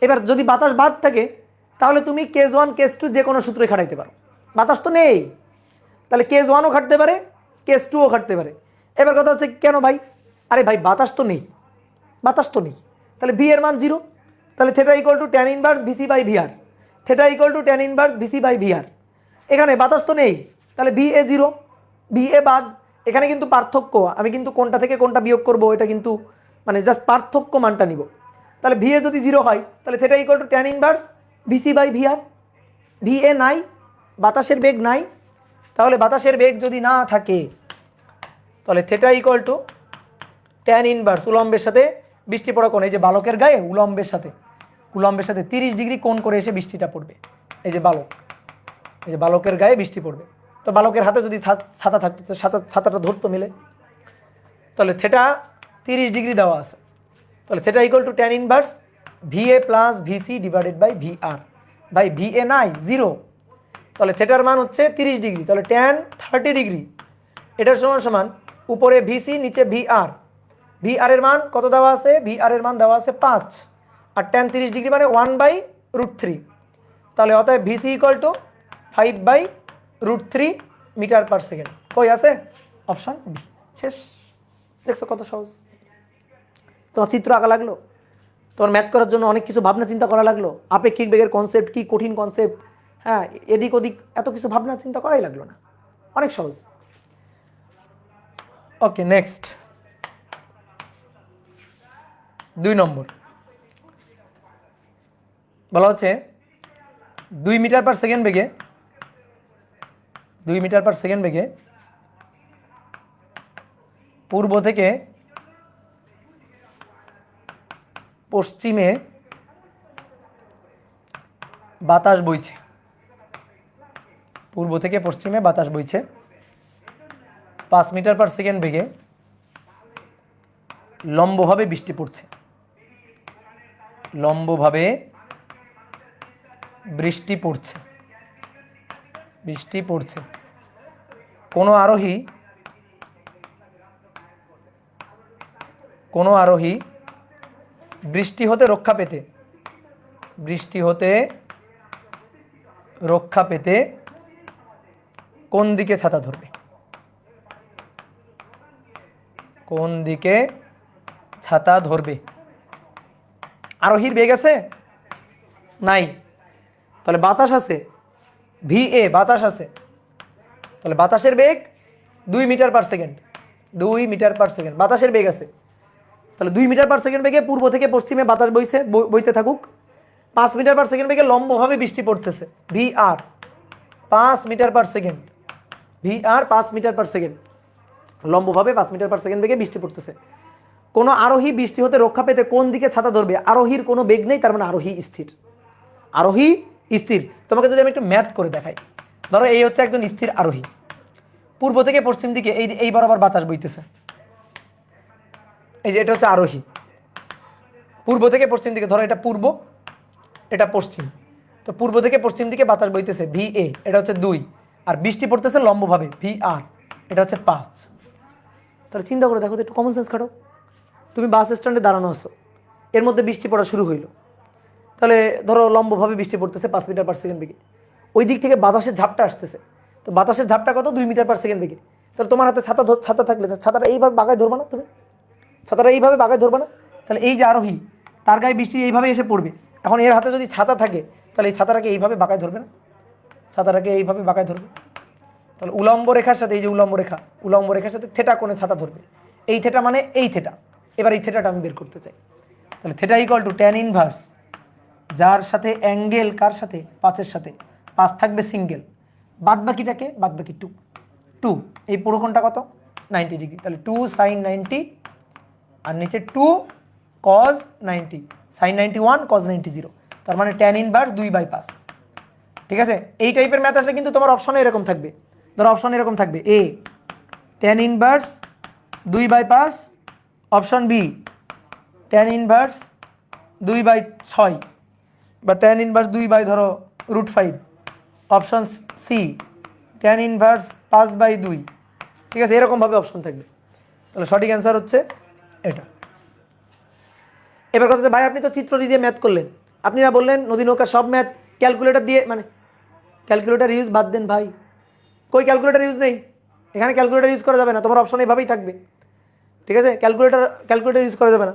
এবার যদি বাতাস বাদ থাকে তাহলে তুমি কেস 1 কেস 2 যে কোনো সূত্রে খাটাইতে পারো, বাতাস তো নেই, তাহলে কেস 1ও খাটতে পারে, কেস 2ও খাটতে পারে। এবার কথা হচ্ছে কেন ভাই? আরে ভাই বাতাস তো নেই, বাতাস তো নেই, তাহলে ভি এর মান 0। তাহলে theta equal to tan inverse VC by VR, theta equal to tan inverse VC by VR. এখানে বাতাস তো নেই, তাহলে ভি এ 0, ভি এ বাদ। এখানে কিন্তু পার্থক্য, আমি কিন্তু কোনটা থেকে কোনটা বিয়োগ করব এটা কিন্তু মানে জাস্ট পার্থক্য মানটা নিব। তাহলে ভি এ যদি 0 হয় তাহলে theta equal to tan inverse VC by VR. V A নাই, বাতাসের বেগ নাই, তাহলে বাতাসের বেগ যদি না থাকে তাহলে theta equal to tan inverse উলম্বের সাথে বৃষ্টি পড়া কোণ, এই যে বালকের গায়ে উলম্বের সাথে 30 ডিগ্রি কোণ করে এসে বৃষ্টিটা পড়বে। এই যে বালক, এই যে বালকের গায়ে বৃষ্টি পড়বে, তো বালকের হাতে যদি ছাতা থাকতো তো ছাতাটা ধরতো মিলে, তাহলে থিটা 30 ডিগ্রি দেওয়া আছে, তাহলে theta equal to tan inverse V A plus VC divided by V R. By V A নাই 0, তাহলে থিটার মান হচ্ছে 30 ডিগ্রি, তাহলে ট্যান 30 ডিগ্রি এটার সমান সমান উপরে ভিসি নিচে ভি আর। ভি আর এর মান কত দেওয়া আছে? ভি আর এর মান দেওয়া আছে 5, আর ট্যান 30 ডিগ্রি মানে 1/√3, তাহলে অতএব VC equal to 5/√3 metre per second. কই আছে? Option B. শেষ। দেখছো কত সহজ? তোমার চিত্র আঁকা লাগলো, তোমার ম্যাথ করার জন্য অনেক কিছু ভাবনা চিন্তা করা লাগলো, আপেক্ষিক বেগের কনসেপ্ট কি কঠিন কনসেপ্ট, হ্যাঁ এদিক ওদিক এত কিছু ভাবনা চিন্তা করাই লাগলো না, অনেক সহজ। ওকে নেক্সট 2 নম্বর বলা হচ্ছে 2 মিটার পার সেকেন্ড বেগে, 2 মিটার পার সেকেন্ড বেগে পূর্ব থেকে পশ্চিমে বাতাস বইছে, পূর্ব থেকে পশ্চিমে বাতাস বইছে 5 মিটার পার সেকেন্ড বেগে লম্বভাবে বৃষ্টি পড়ছে, লম্বভাবে বৃষ্টি পড়ছে, বৃষ্টি পড়ছে। কোনো আরোহী বৃষ্টি হতে রক্ষা পেতে, বৃষ্টি হতে রক্ষা পেতে কোন দিকে ছাতা ধরবে? কোন দিকে ছাতা ধরবে? আরোহীর বেগ আছে? নাই, তাহলে বাতাস আছে, ভি এ বাতাস আছে, তাহলে বাতাসের বেগ 2 metre per second, 2 metre per second বাতাসের বেগ আছে, তাহলে 2 মিটার পার সেকেন্ড বেগে পূর্ব থেকে পশ্চিমে বাতাস বইতে থাকুক, 5 মিটার পার সেকেন্ড বেগে লম্বভাবে বৃষ্টি পড়তেছে, ভি আর 5 মিটার পার সেকেন্ড, ভি আর 5 মিটার পার সেকেন্ড, লম্বভাবে 5 মিটার পার সেকেন্ড বেগে বৃষ্টি পড়তেছে। কোনো আরোহী বৃষ্টি হতে রক্ষা পেতে কোন দিকে ছাতা ধরবে? আরোহীর কোনো বেগ নেই, তার মানে আরোহী স্থির, আরোহী স্থির। তোমাকে যদি আমি একটু ম্যাথ করে দেখাই, ধরো এই হচ্ছে একজন স্থির আরোহী, পূর্ব থেকে পশ্চিম দিকে এই বরাবর বাতাস বইতেছে, এই যে এটা হচ্ছে আরোহী, পূর্ব থেকে পশ্চিম দিকে, ধরো এটা পূর্ব এটা পশ্চিম, তো পূর্ব থেকে পশ্চিম দিকে বাতাস বইতেছে ভি এ, এটা হচ্ছে 2, আর বৃষ্টি পড়তেছে লম্বভাবে ভি আর, এটা হচ্ছে 5। তাহলে চিন্তা করে দেখো তো, একটু কমন সেন্স খাটো। তুমি বাস স্ট্যান্ডে দাঁড়ানো আছো, এর মধ্যে বৃষ্টি পড়া শুরু হইলো, তাহলে ধরো লম্বভাবে বৃষ্টি পড়তেছে 5 মিটার পার সেকেন্ড বেগে, ওই দিক থেকে বাতাসের ঝাপটা আসতেছে, তো বাতাসের ঝাপটা কত? 2 মিটার পার সেকেন্ড বেগে। তাহলে তোমার হাতে ছাতা থাকলে ছাতাটা এইভাবে বাগায় ধরবা না, তুমি ছাতাটা এইভাবে বাগায় ধরবা না, তাহলে এই যে আরোহী তার গায়ে বৃষ্টি এইভাবে এসে পড়বে, এখন এর হাতে যদি ছাতা থাকে তাহলে এই ছাতাটাকে এইভাবে বাঁকায় ধরবে না, ছাতাটাকে এইভাবে বাঁকায় ধরবে, তাহলে উলম্ব রেখার সাথে এই যে উলম্ব রেখার সাথে থেটা কোণে ছাতা ধরবে, এই থেটা মানে এই থেটা। এবার এই থেটাটা আমি বের করতে চাই, তাহলে theta equal to tan inverse, যার সাথে অ্যাঙ্গেল কার সাথে? 5-এর সাথে, 5 থাকবে সিঙ্গেল, বাদ বাকিটাকে বাদ বাকি 2, এই পুরো কোণটা কত? 90 ডিগ্রি, তাহলে 2 sin 90 আর নিচে 2 cos 90, sin 91 cos 90 0, তার মানে ট্যান ইনভার্স 2/5। ঠিক আছে, এই টাইপের ম্যাথ আসলে কিন্তু তোমার অপশনে এরকম থাকবে, ধরো অপশনে এরকম থাকবে A tan inverse 2/5, option B tan inverse 2/6 বা tan inverse 2/5, option C tan inverse 5/2। ঠিক আছে, এরকমভাবে অপশন থাকবে। তাহলে সঠিক অ্যান্সার হচ্ছে এটা। এবার কথা হচ্ছে ভাই আপনি তো চিত্র দিয়ে ম্যাথ করলেন, আপনারা বললেন নদী নৌকা সব ম্যাথ ক্যালকুলেটর দিয়ে, মানে ক্যালকুলেটর ইউজ বাদ দেন ভাই, কই ক্যালকুলেটর ইউজ নেই, এখানে ক্যালকুলেটর ইউজ করা যাবে না, তোমার অপশন এইভাবেই থাকবে। ঠিক আছে, ক্যালকুলেটর ইউজ করা যাবে না।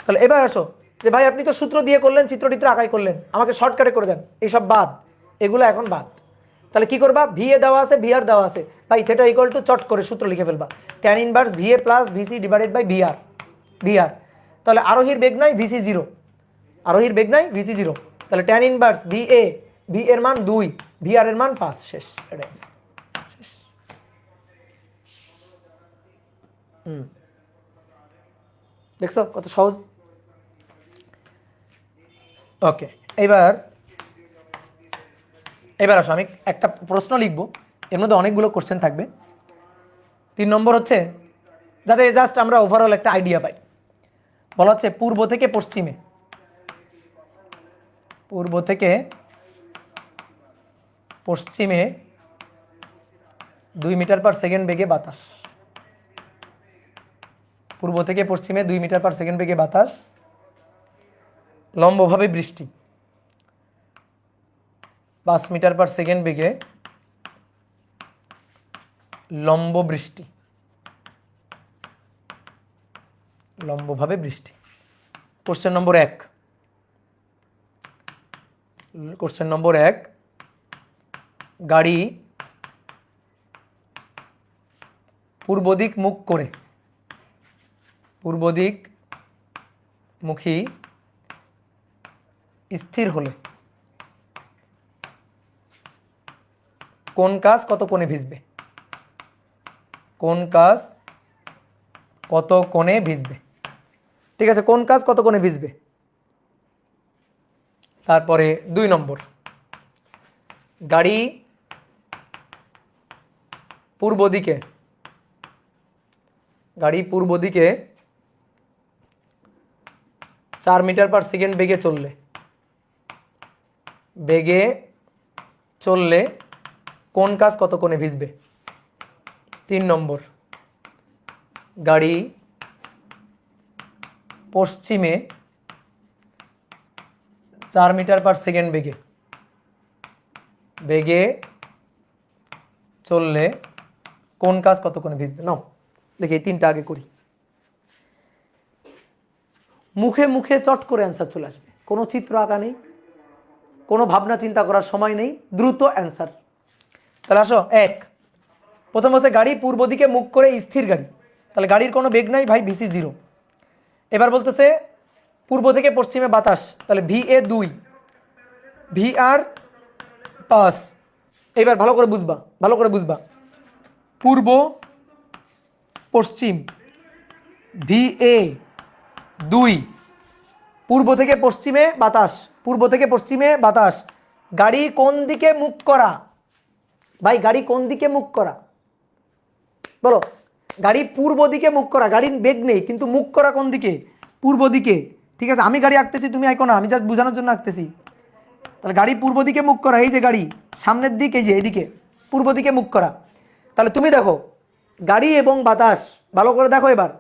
তাহলে এবার আসো যে ভাই আপনি তো সূত্র দিয়ে করলেন, চিত্র আঁকাই করলেন, আমাকে শর্টকাটে করে দেন, এইসব বাদ, এগুলো এখন বাদ। তাহলে কি করবা, ভিএ দেওয়া আছে, ভিআর দেওয়া আছে, ভাই থিটা ইকুয়াল টু চট করে সূত্র লিখে ফেলবা, tan inverse VA plus VC divided by VR. তাহলে আরোহীর বেগ নাই, ভিসি 0, আরোহীর বেগ নাই, ভিসি 0। তাহলে ট্যান ইনভার্স ভিএ, ভি এর মান 2, ভিআর এর মান 5, শেষ। এটা শেষ। দেখছো কত সহজ। ওকে, এবার আসো আমি একটা প্রশ্ন লিখব, এর মধ্যে অনেকগুলো কোশ্চেন থাকবে। 3 নম্বর হচ্ছে, যাতে জাস্ট আমরা ওভারঅল একটা আইডিয়া পাই। বলা হচ্ছে পূর্ব থেকে পশ্চিমে 2 মিটার পার সেকেন্ড বেগে বাতাস, পূর্ব থেকে পশ্চিমে 2 মিটার পার সেকেন্ড বেগে বাতাস, লম্বভাবে বৃষ্টি 5 মিটার পার সেকেন্ড বেগে লম্ব বৃষ্টি, লম্বভাবে বৃষ্টি। কোশ্চেন নম্বর 1, গাড়ি পূর্ব দিক মুখী স্থির হলে কোন কাজ কত কোণে ভিজবে? কোন কাজ কত কোণে ভিজবে? ঠিক আছে, কোন কাজ কত কোণে ভিজবে। তারপরে 2 নম্বর, গাড়ি পূর্ব দিকে 4 মিটার পার সেকেন্ড বেগে চললে কোন কাজ কত কোণে ভিজবে? 3 নম্বর, গাড়ি পশ্চিমে 4 মিটার পার সেকেন্ড বেগে চললে কোন কাজ কত কোণে ভিজবে? নাও দেখি এই 3টা আগে করি, মুখে মুখে চট করে অ্যান্সার চলে আসবে, কোনো চিত্র আঁকা নেই, কোনো ভাবনা চিন্তা করার সময় নেই, দ্রুত অ্যান্সার। তাহলে আসো, প্রথম হচ্ছে গাড়ি পূর্ব দিকে মুখ করে স্থির গাড়ি, তাহলে গাড়ির কোনো বেগ নাই ভাই, ভিসি 0। এবার বলতেছে পূর্ব থেকে পশ্চিমে বাতাস, তাহলে ভিএ 2, ভিআর 5। এবার ভালো করে বুঝবা, পূর্ব পশ্চিম ভিএ 2, পূর্ব থেকে পশ্চিমে বাতাস, গাড়ি কোন দিকে মুখ করা? ভাই গাড়ি কোন দিকে মুখ করা বলো? গাড়ি পূর্ব দিকে মুখ করা, গাড়ির বেগ নেই কিন্তু মুখ করা কোন দিকে? পূর্ব দিকে। ঠিক আছে, আমি গাড়ি আঁকতেছি, তুমি আঁকো না, আমি জাস্ট বোঝানোর জন্য আঁকতেছি। তাহলে গাড়ি পূর্ব দিকে মুখ করা, এই যে গাড়ি সামনের দিক, এই যে এইদিকে পূর্ব দিকে মুখ করা। তাহলে তুমি দেখো গাড়ি এবং বাতাস, ভালো করে দেখো এবার,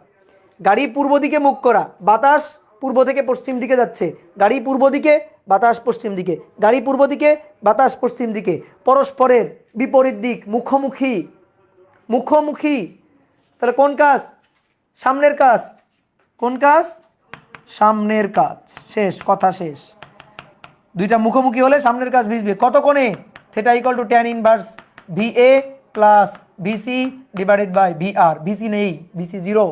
গাড়ি পূর্ব দিকে মুখ করা, বাতাস পূর্ব থেকে পশ্চিম দিকে যাচ্ছে, গাড়ি পূর্ব দিকে, বাতাস পশ্চিম দিকে, গাড়ি পূর্ব দিকে, বাতাস পশ্চিম দিকে, পরস্পরের বিপরীত দিক, মুখোমুখি। তাহলে কোন কাজ? সামনের কাজ। কোন কাজ? সামনের কাজ। শেষ, কথা শেষ। দুইটা মুখোমুখি হলে সামনের কাজ ভিজবে কত কোণে? Theta equal to tan inverse VA plus VC divided by VR. VC নেই, ভিসি 0,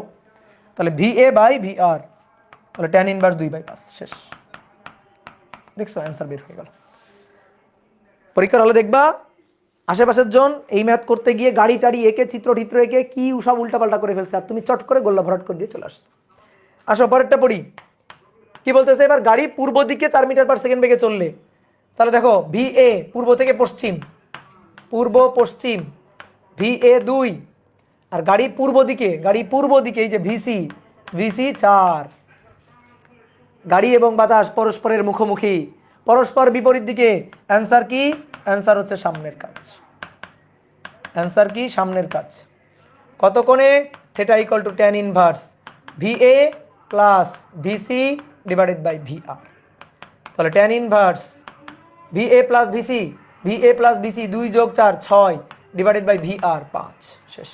তাহলে ভিএ বাই ভিআর, তাহলে ট্যান ইনভার্স 2/5। শেষ। দেখছো অ্যান্সার বের হয়ে গেল। পরীক্ষার হলে দেখবা আশেপাশের জন এই ম্যাথ করতে গিয়ে গাড়ি টাড়ি এঁকে চিত্র এঁকে কি সব উল্টাপাল্টা করে ফেলছে, আর তুমি চট করে গোল্লা ভরাট করে দিয়ে চলে আসছো। আসো পরেরটা পড়ি, কি বলতেছে এবার, গাড়ি পূর্ব দিকে 4 মিটার পার সেকেন্ড বেগে চললে, তাহলে দেখো ভিএ পূর্ব থেকে পশ্চিম, ভিএ 2, আর গাড়ি পূর্ব দিকে এই যে ভিসি 4। গাড়ি এবং বাতাস পরস্পরের মুখোমুখি, পরস্পর বিপরীত দিকে, অ্যান্সার কি? অ্যান্সার হচ্ছে সামনের কাজ। অ্যান্সার কি সামনের কাজ। কত কোণে? Theta equal to tan inverse VA plus VC divided by VR। তাহলে tan inverse VA plus VC 2 যোগ 4 6 ডিভাইডেড বাই VR 5। শেষ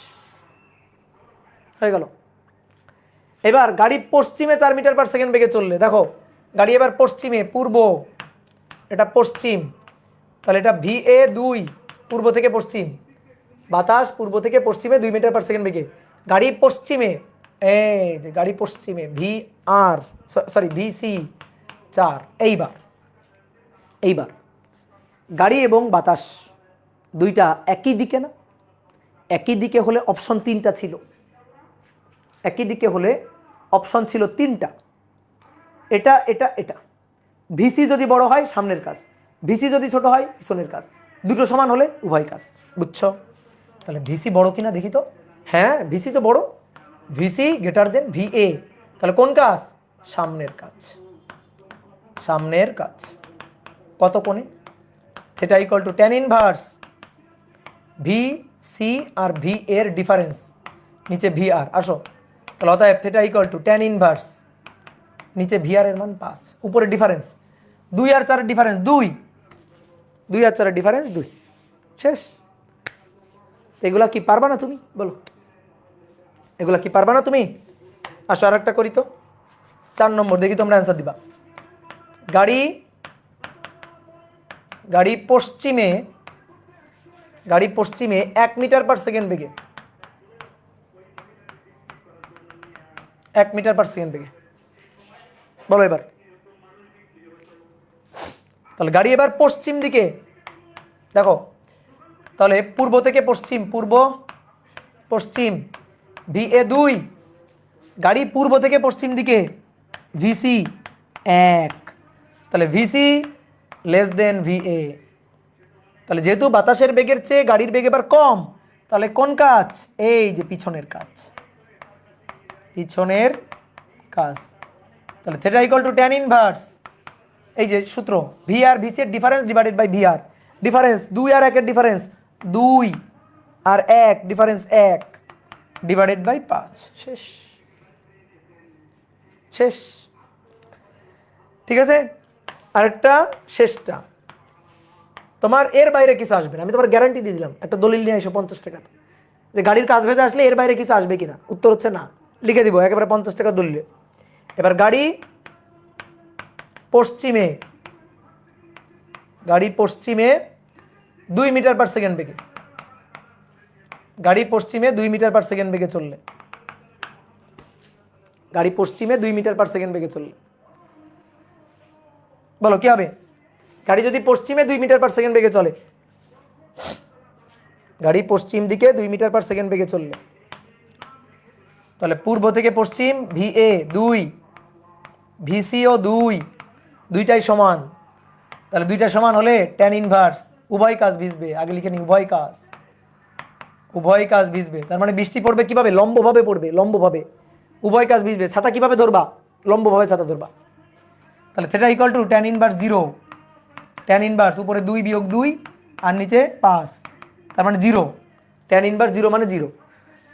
হয়ে গেল। এবার গাড়ি পশ্চিমে 4 মিটার পার সেকেন্ড বেগে চললে, দেখো গাড়ি এবার পশ্চিমে, পূর্ব, এটা পশ্চিম, তাহলে এটা VA 2, পূর্ব থেকে পশ্চিম, বাতাস পূর্ব থেকে পশ্চিমে 2 মিটার পার সেকেন্ড বেগে, গাড়ি পশ্চিমে, এই যে গাড়ি পশ্চিমে VC 4। এইবার গাড়ি এবং বাতাস দুইটা একই দিকে না? একই দিকে হলে অপশন 3টা ছিল, একই দিকে হলে অপশন ছিল 3টা, এটা এটা এটা। ভিসি যদি বড় হয় সামনের কাজ, ভিসি যদি ছোট হয় পিছনের কাজ, দুটো সমান হলে উভয় কাজ। বুঝছো? তাহলে ভিসি বড় কিনা দেখি তো। হ্যাঁ, ভিসি তো বড়, ভিসি গ্রেটার দেন VA। তাহলে কোন কাজ? সামনের কাজ। সামনের কাজ কত কোণে? Theta equal to tan inverse VC আর VA এর ডিফারেন্স, নিচে VR। আসো, তাহলে অতএব theta equal to tan inverse, নিচে VR এর মান 5, উপরে ডিফারেন্স 2 আর 4 এর ডিফারেন্স 2 আর 4 এর ডিফারেন্স 2। শেষ। এগুলা কি পারবা না তুমি? বলো, এগুলা কি পারবা না তুমি? আসো আর একটা করি তো, 4 নম্বর, দেখি তোমরা অ্যান্সার দিবা। গাড়ি পশ্চিমে 1 মিটার পার সেকেন্ড বেগে, 1 মিটার পার সেকেন্ড বেগে, বলো এবার। তাহলে গাড়ি এবার পশ্চিম দিকে, দেখো তাহলে পূর্ব থেকে পশ্চিম, পশ্চিম VA 2, গাড়ি পূর্ব থেকে পশ্চিম দিকে VC 1, তাহলে VC লেস দেন VA। তাহলে যেহেতু বাতাসের বেগের চেয়ে গাড়ির বেগ এবার কম, তাহলে কোন কাজ? এই যে পিছনের কাজ, পিছনের কাজ। তাহলে theta equal to tan inverse, এই যে সূত্র, ভি আর ভিসি এর difference divided by VR। Difference 2 আর 1 এর ডিফারেন্স 2 আর 1 ডিফারেন্স 1 ডিভাইডেড বাই 5। শেষ। শেষ, ঠিক আছে। আরেকটা, শেষটা, তোমার এর বাইরে কিছু আসবে না, আমি তোমার গ্যারান্টি দিয়ে দিলাম। একটা দলিল নিয়ে এসো 50 টাকা, যে গাড়ির কাজ ভেজে আসলে এর বাইরে কিছু আসবে কিনা। উত্তর হচ্ছে না, লিখে দিব একেবারে 50 টাকা দলিলে। এবার গাড়ি পশ্চিমে 2 মিটার পার সেকেন্ড বেগে, গাড়ি পশ্চিমে 2 মিটার পার সেকেন্ড বেগে চললে, গাড়ি পশ্চিমে 2 মিটার পার সেকেন্ড বেগে চললে, বলো কি হবে? গাড়ি যদি পশ্চিমে 2 মিটার পার সেকেন্ড বেগে চলে, গাড়ি পশ্চিম দিকে 2 মিটার পার সেকেন্ড বেগে চললে, তাহলে পূর্ব থেকে পশ্চিম VA 2, VCও 2, দুইটাই সমান। তাহলে দুইটা সমান হলে tan ইনভার্স, উভয় কাজ ভিজবে। আগে লিখে নি, উভয় কাজ ভিজবে। তার মানে বৃষ্টি পড়বে কিভাবে? লম্বভাবে পড়বে, লম্বভাবে। উভয় কাজ ভিজবে। ছাতা কিভাবে ধরবা? লম্বভাবে ছাতা ধরবা। তাহলে theta equal to tan inverse 0, tan inverse উপরে 2 বিয়োগ 2 আর নিচে 5, তার মানে 0। tan ইনভার্স 0 মানে 0।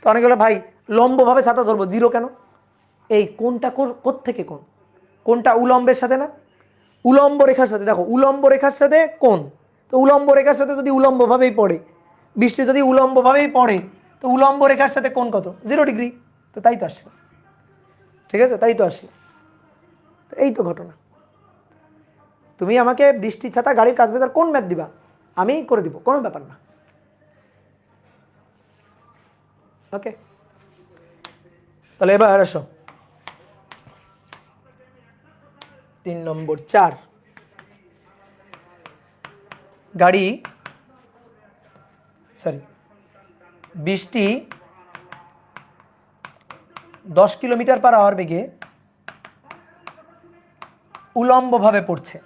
তো অনেকে বলে ভাই লম্বভাবে ছাতা ধরবো, 0 কেন? এই কোনটা কোত্থেকে কোন? কোনটা উলম্বের সাথে না? উলম্ব রেখার সাথে। দেখো উলম্ব রেখার সাথে কোন, তো উলম্ব রেখার সাথে যদি উলম্বভাবেই পড়ে, বৃষ্টি যদি উলম্বভাবেই পড়ে, তো উলম্ব রেখার সাথে কোন কত? 0 ডিগ্রি। তো তাই তো আসে, ঠিক আছে, তাই তো আসে। এই তো ঘটনা। তুমি আমাকে বৃষ্টি ছাতা গাড়ির কাজ ভেজার কোন ম্যাথ দিবা, আমি করে দিব, কোনো ব্যাপার না। ওকে, তাহলে এবার আসো 3 নম্বর 4। বৃষ্টি 10 কিলোমিটার পার আওয়ার বেগে উলম্বভাবে পড়ছে,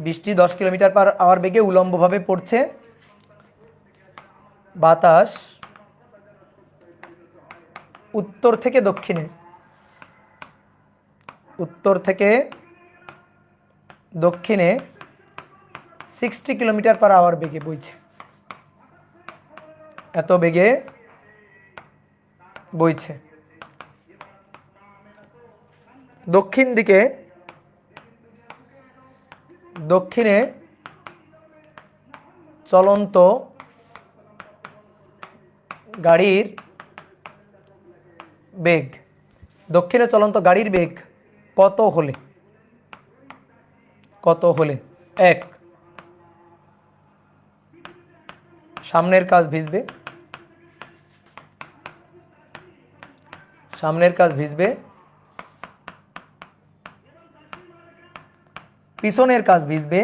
বৃষ্টি 10 কিলোমিটার পার আওয়ার বেগে উলম্বভাবে পড়ছে। বাতাস উত্তর থেকে দক্ষিণে 60 কিলোমিটার পার আওয়ার বেগে বইছে, এত বেগে বইছে। দক্ষিণে চলন্ত গাড়ির বেগ, দক্ষিণে চলন্ত গাড়ির বেগ কত হলে? এক, সামনের কাজ ভিজবে, পিছনের কাজ ভিজবে,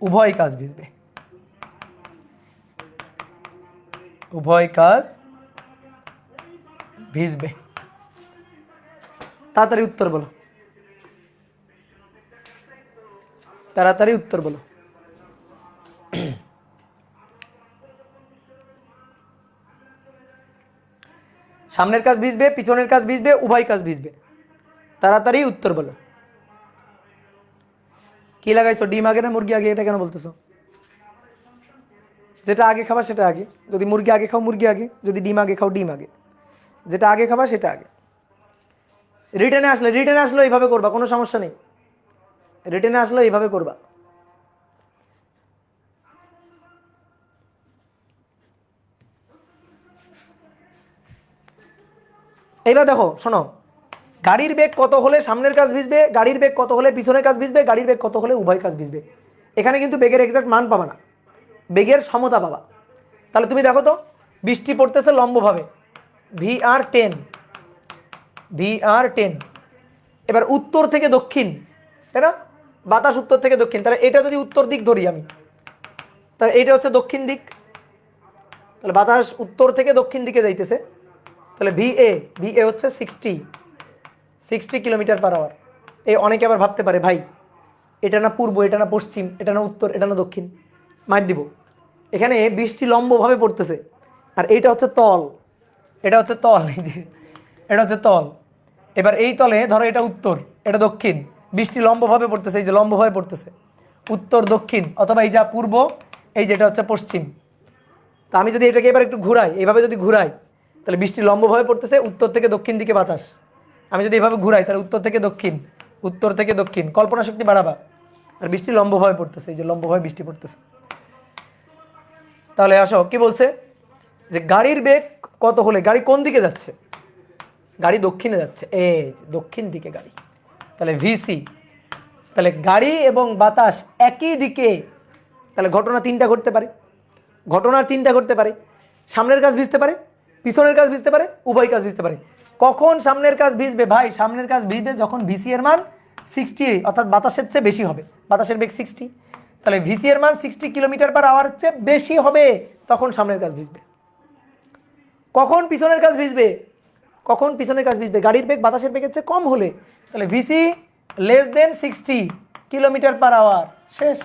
উভয় কাজ ভিজবে। তাড়াতাড়ি উত্তর বলো, সামনের কাজ ভিজবে, পিছনের কাজ ভিজবে, উভয় কাজ ভিজবে। তাড়াতাড়ি উত্তর বলো। কি লাগাইছো, ডিম আগে না মুরগি আগে? এটা কেন বলতেছো? যেটা আগে খাবা সেটা আগে। যদি মুরগি আগে খাও মুরগি আগে, যদি ডিম আগে খাও ডিম আগে। যেটা আগে খাবা সেটা আগে। রিটেনে আসলে এইভাবে করবা, কোনো সমস্যা নেই। রিটেনে আসলে এইভাবে করবা। এইবার দেখো, শোনো, গাড়ির বেগ কত হলে সামনের কাজ ভিজবে, গাড়ির বেগ কত হলে পিছনের কাজ ভিজবে, গাড়ির বেগ কত হলে উভয় কাজ ভিজবে। এখানে কিন্তু বেগের এক্সাক্ট মান পাবা না, বেগের সমতা পাবা। তাহলে তুমি দেখো তো, বৃষ্টি পড়তেছে লম্বভাবে, VR10। এবার উত্তর থেকে দক্ষিণ, তাই না? বাতাস উত্তর থেকে দক্ষিণ, তাহলে এটা যদি উত্তর দিক ধরি আমি, তাহলে এটা হচ্ছে দক্ষিণ দিক। তাহলে বাতাস উত্তর থেকে দক্ষিণ দিকে যাইতেছে, তাহলে VA হচ্ছে 60 কিলোমিটার পার আওয়ার। এই অনেকে আবার ভাবতে পারে, ভাই এটা না পূর্ব, এটা না পশ্চিম, এটা না উত্তর, এটা না দক্ষিণ। মার দিব, এখানে বৃষ্টি লম্বভাবে পড়তেছে, আর এইটা হচ্ছে তল, এটা হচ্ছে তল, এটা হচ্ছে তল। এবার এই তলে ধরো এটা উত্তর, এটা দক্ষিণ, বৃষ্টি লম্বভাবে পড়তেছে, এই যে লম্বভাবে পড়তেছে, উত্তর দক্ষিণ, অথবা এই যা পূর্ব, এই যেটা হচ্ছে পশ্চিম। তা আমি যদি এটাকে এবার একটু ঘুরাই, এইভাবে যদি ঘুরাই, তাহলে বৃষ্টি লম্বভাবে পড়তেছে, উত্তর থেকে দক্ষিণ দিকে বাতাস। আমি যদি এভাবে ঘুরাই, তাহলে উত্তর থেকে দক্ষিণ, কল্পনা শক্তি বাড়াবা। আর বৃষ্টি লম্বভাবে পড়তেছে, এই যে লম্বভাবে বৃষ্টি পড়তেছে। তাহলে আসো, কি বলছে যে গাড়ির বেগ কত হলে, গাড়ি কোন দিকে যাচ্ছে? গাড়ি দক্ষিণে যাচ্ছে, এই দক্ষিণ দিকে গাড়ি, তাহলে VC। তাহলে গাড়ি এবং বাতাস একই দিকে, তাহলে ঘটনা তিনটা ঘটতে পারে। সামনের কাজ ভিজতে পারে, পিছনের কাজ ভিজতে পারে, উভয় কাজ ভিজতে পারে। কখন সামনের কাজ ভিজবে? ভাই সামনের কাজ ভিজবে যখন VC এর মান 60, অর্থাৎ বাতাসের চেয়ে বেশি হবে, বাতাসের বেগ 60, তাহলে VC এর মান 60 কিলোমিটার পার আওয়ার চেয়ে বেশি হবে, তখন সামনের কাজ ভিজবে। কখন পিছনের কাজ ভিজবে? গাড়ির বেগ বাতাসের বেগের চেয়ে কম হলে, তাহলে VC <60 কিলোমিটার পার আওয়ার, শেষ।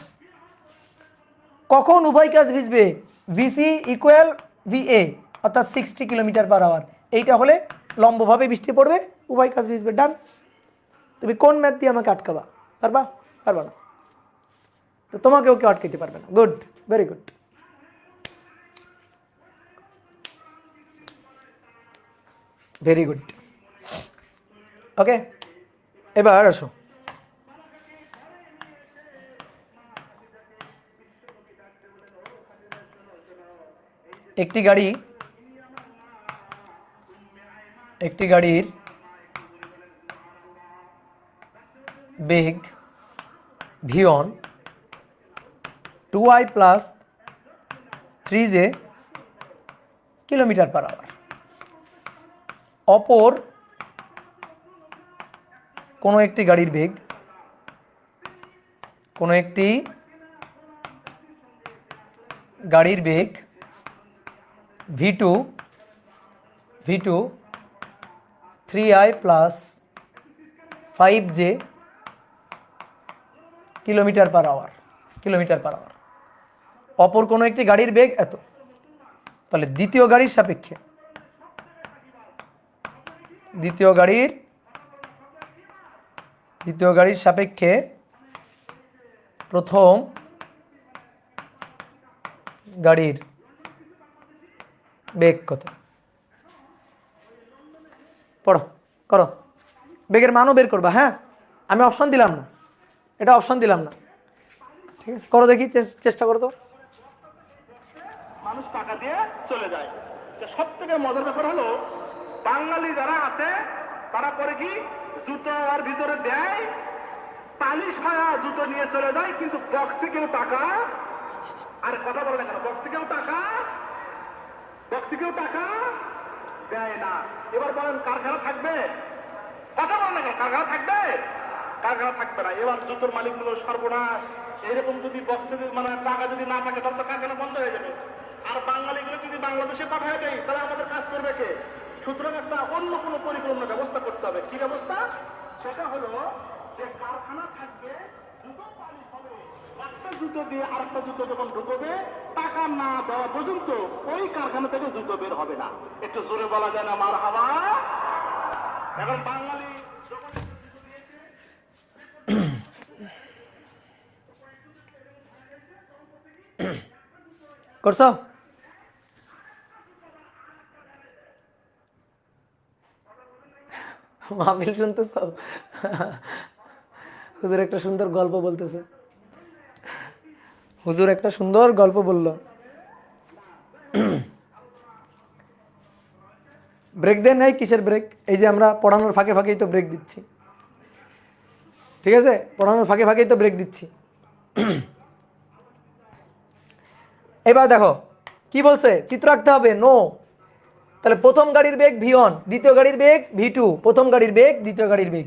কখন উভয় কাজ ভিজবে? VC VA, অর্থাৎ 60 কিলোমিটার পার আওয়ার। এইটা হলে লম্বভাবে বৃষ্টি পড়বে, উভয় কাজ ভিজবে। ডান। তুমি কোন ম্যাথ দিয়ে আমাকে আটকাবা? পারবা না। তো তোমাকেও কেউ আটকাইতে পারবে না। Good, very good. ওকে, এবার আসো, একটি গাড়ির বেগ V1 2I plus 3J kilometre per hour. অপর কোনো একটি গাড়ির বেগ V2 3I plus 5J kilometre per hour. অপর কোনো একটি গাড়ির বেগ এত। তাহলে দ্বিতীয় গাড়ির সাপেক্ষে দ্বিতীয় গাড়ির সাপেক্ষে প্রথম গাড়ির বেগ কত? পড়ো, করো, বেগের মানও বের করবা। হ্যাঁ, আমি অপশন দিলাম না, এটা অপশন দিলাম না, ঠিক আছে? করো দেখি, চেষ্টা করো তো। মানুষ টাকা দিয়ে চলে যায়। সব থেকে মজার ব্যাপার হলো, বাঙালি যারা আছে তারা করে কি, জুতো আর ভিতরে দেয়, পালিশ হওয়া জুতো নিয়ে চলে যায়, কিন্তু বক্স থেকেও টাকা, আর কথা বলে না কেন, বক্স থেকেও টাকা দেয় না। এবার বলেন কারখানা থাকবে? কথা বলে না কেন, কারখানা থাকবে? কারখানা থাকবে না। এবার জুতোর মালিকগুলো সর্বনাশ। এরকম যদি বক্স থেকে মানে টাকা যদি না থাকে, তাহলে তো কারখানা বন্ধ হয়ে যাবে। আর বাঙালিগুলো যদি বাংলাদেশে পাঠায় দেয়, তাহলে আমাদের কাজ করবে কে? সুতরাং একটা অন্য কোনো পরিকল্পনা ব্যবস্থা করতে হবে। কি ব্যবস্থা? সেটা হলো যে কারখানা থাকবে, জুতো পালিশ হবে, একটা জুতো দিয়ে আরেকটা জুতো যখন ঢুকবে, টাকা না দেওয়া পর্যন্ত ওই কারখানা থেকে জুতো বের হবে না। একটু জোরে বলা যায় না মারহাবা? এখন বাঙালি যখন করছো? মাহফিল শুনতেছ? হুজুর একটা সুন্দর গল্প বলতেছে, হুজুর একটা সুন্দর গল্প বলল। ব্রেক দেন নাই? কিসের ব্রেক? এই যে আমরা পড়ানোর ফাঁকে ফাঁকেই তো ব্রেক দিচ্ছি, ঠিক আছে? পড়ানোর ফাঁকে ফাঁকেই তো ব্রেক দিচ্ছি। এবার দেখো কি বলছে, চিত্র আঁকতে হবে। নো, তাহলে প্রথম গাড়ির বেগ v1, দ্বিতীয় গাড়ির বেগ v2, প্রথম গাড়ির বেগ, দ্বিতীয় গাড়ির বেগ,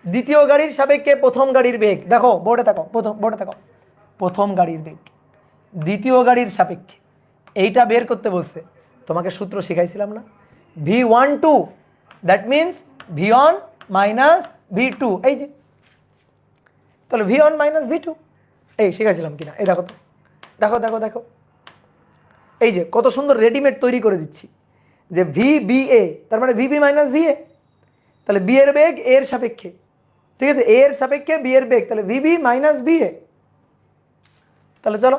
দ্বিতীয় গাড়ির সাপেক্ষে প্রথম গাড়ির বেগ। দেখো বোর্ডে দেখো, বোর্ডে দেখো, প্রথম গাড়ির বেগ দ্বিতীয় গাড়ির সাপেক্ষে, এইটা বের করতে বলছে। তোমাকে সূত্র শিখাইছিলাম না? v12, that means v1 minus v2। এই যে, তাহলে v1 মাইনাস v2, এই শিখাইছিলাম কিনা? এই দেখো তো, দেখো দেখো দেখো, এই যে কত সুন্দর রেডিমেড তৈরি করে দিচ্ছি, যে ভি বি এ, তার মানে ভিবি মাইনাস ভি এ, তাহলে বি এর বেগ এর সাপেক্ষে, ঠিক আছে? এ এর সাপেক্ষে বি এর বেগ, তাহলে ভিবি মাইনাস বি এ। তাহলে চলো,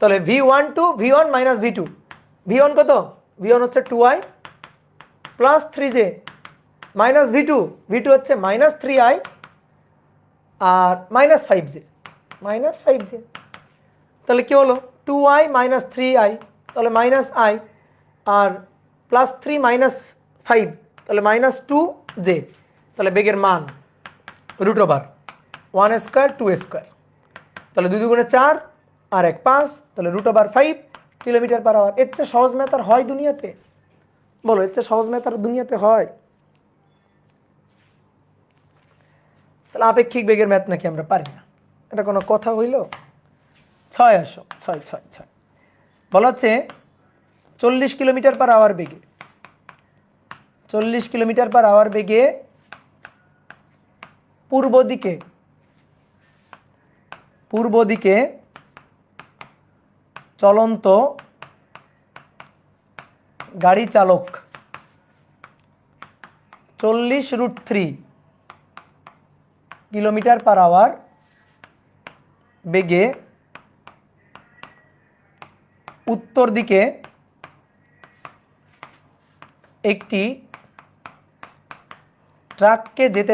তাহলে v1 মাইনাস v2, v1 কত? v1 হচ্ছে 2i plus 3j minus v2 হচ্ছে মাইনাস 3i আর মাইনাস 5j। তাহলে কি হলো? 2i মাইনাস 3i, তাহলে মাইনাস i, আর প্লাস 3 মাইনাস 5, তাহলে মাইনাস 2j। তাহলে বেগের মান √1² 2², তাহলে 2 দুগুণে 4 আর 1 5, তাহলে √5 কিলোমিটার/আওয়ার। এর চেয়ে সহজ ম্যাথ আর হয় দুনিয়াতে? বলো, এর চেয়ে সহজ ম্যাথ আর দুনিয়াতে হয়? তাহলে আপেক্ষিক বেগের ম্যাথ নাকি আমরা পারি না, এটা কোনো কথা হইল? 6 আসো, 6 বলা হচ্ছে 40 কিলোমিটার/আওয়ার বেগে, 40 কিলোমিটার/আওয়ার বেগে পূর্ব দিকে চলন্ত গাড়ি চালক 40√3 কিলোমিটার/আওয়ার বেগে উত্তর দিকে একটি ট্রাককে যেতে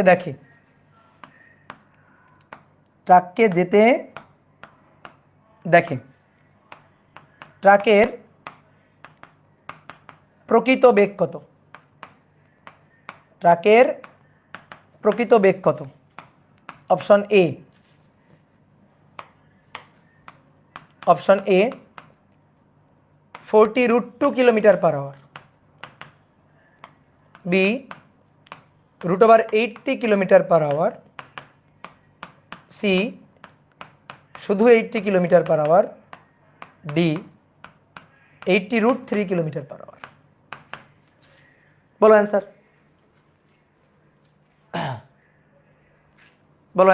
দেখে। ট্রাকের প্রকৃত বেগ কত? অপশন এ 40√2 কিলোমিটার/আওয়ার, বি √80 কিলোমিটার/আওয়ার, সি শুধু 80 কিলোমিটার/আওয়ার, ডি 80√3 কিলোমিটার/আওয়ার। বলো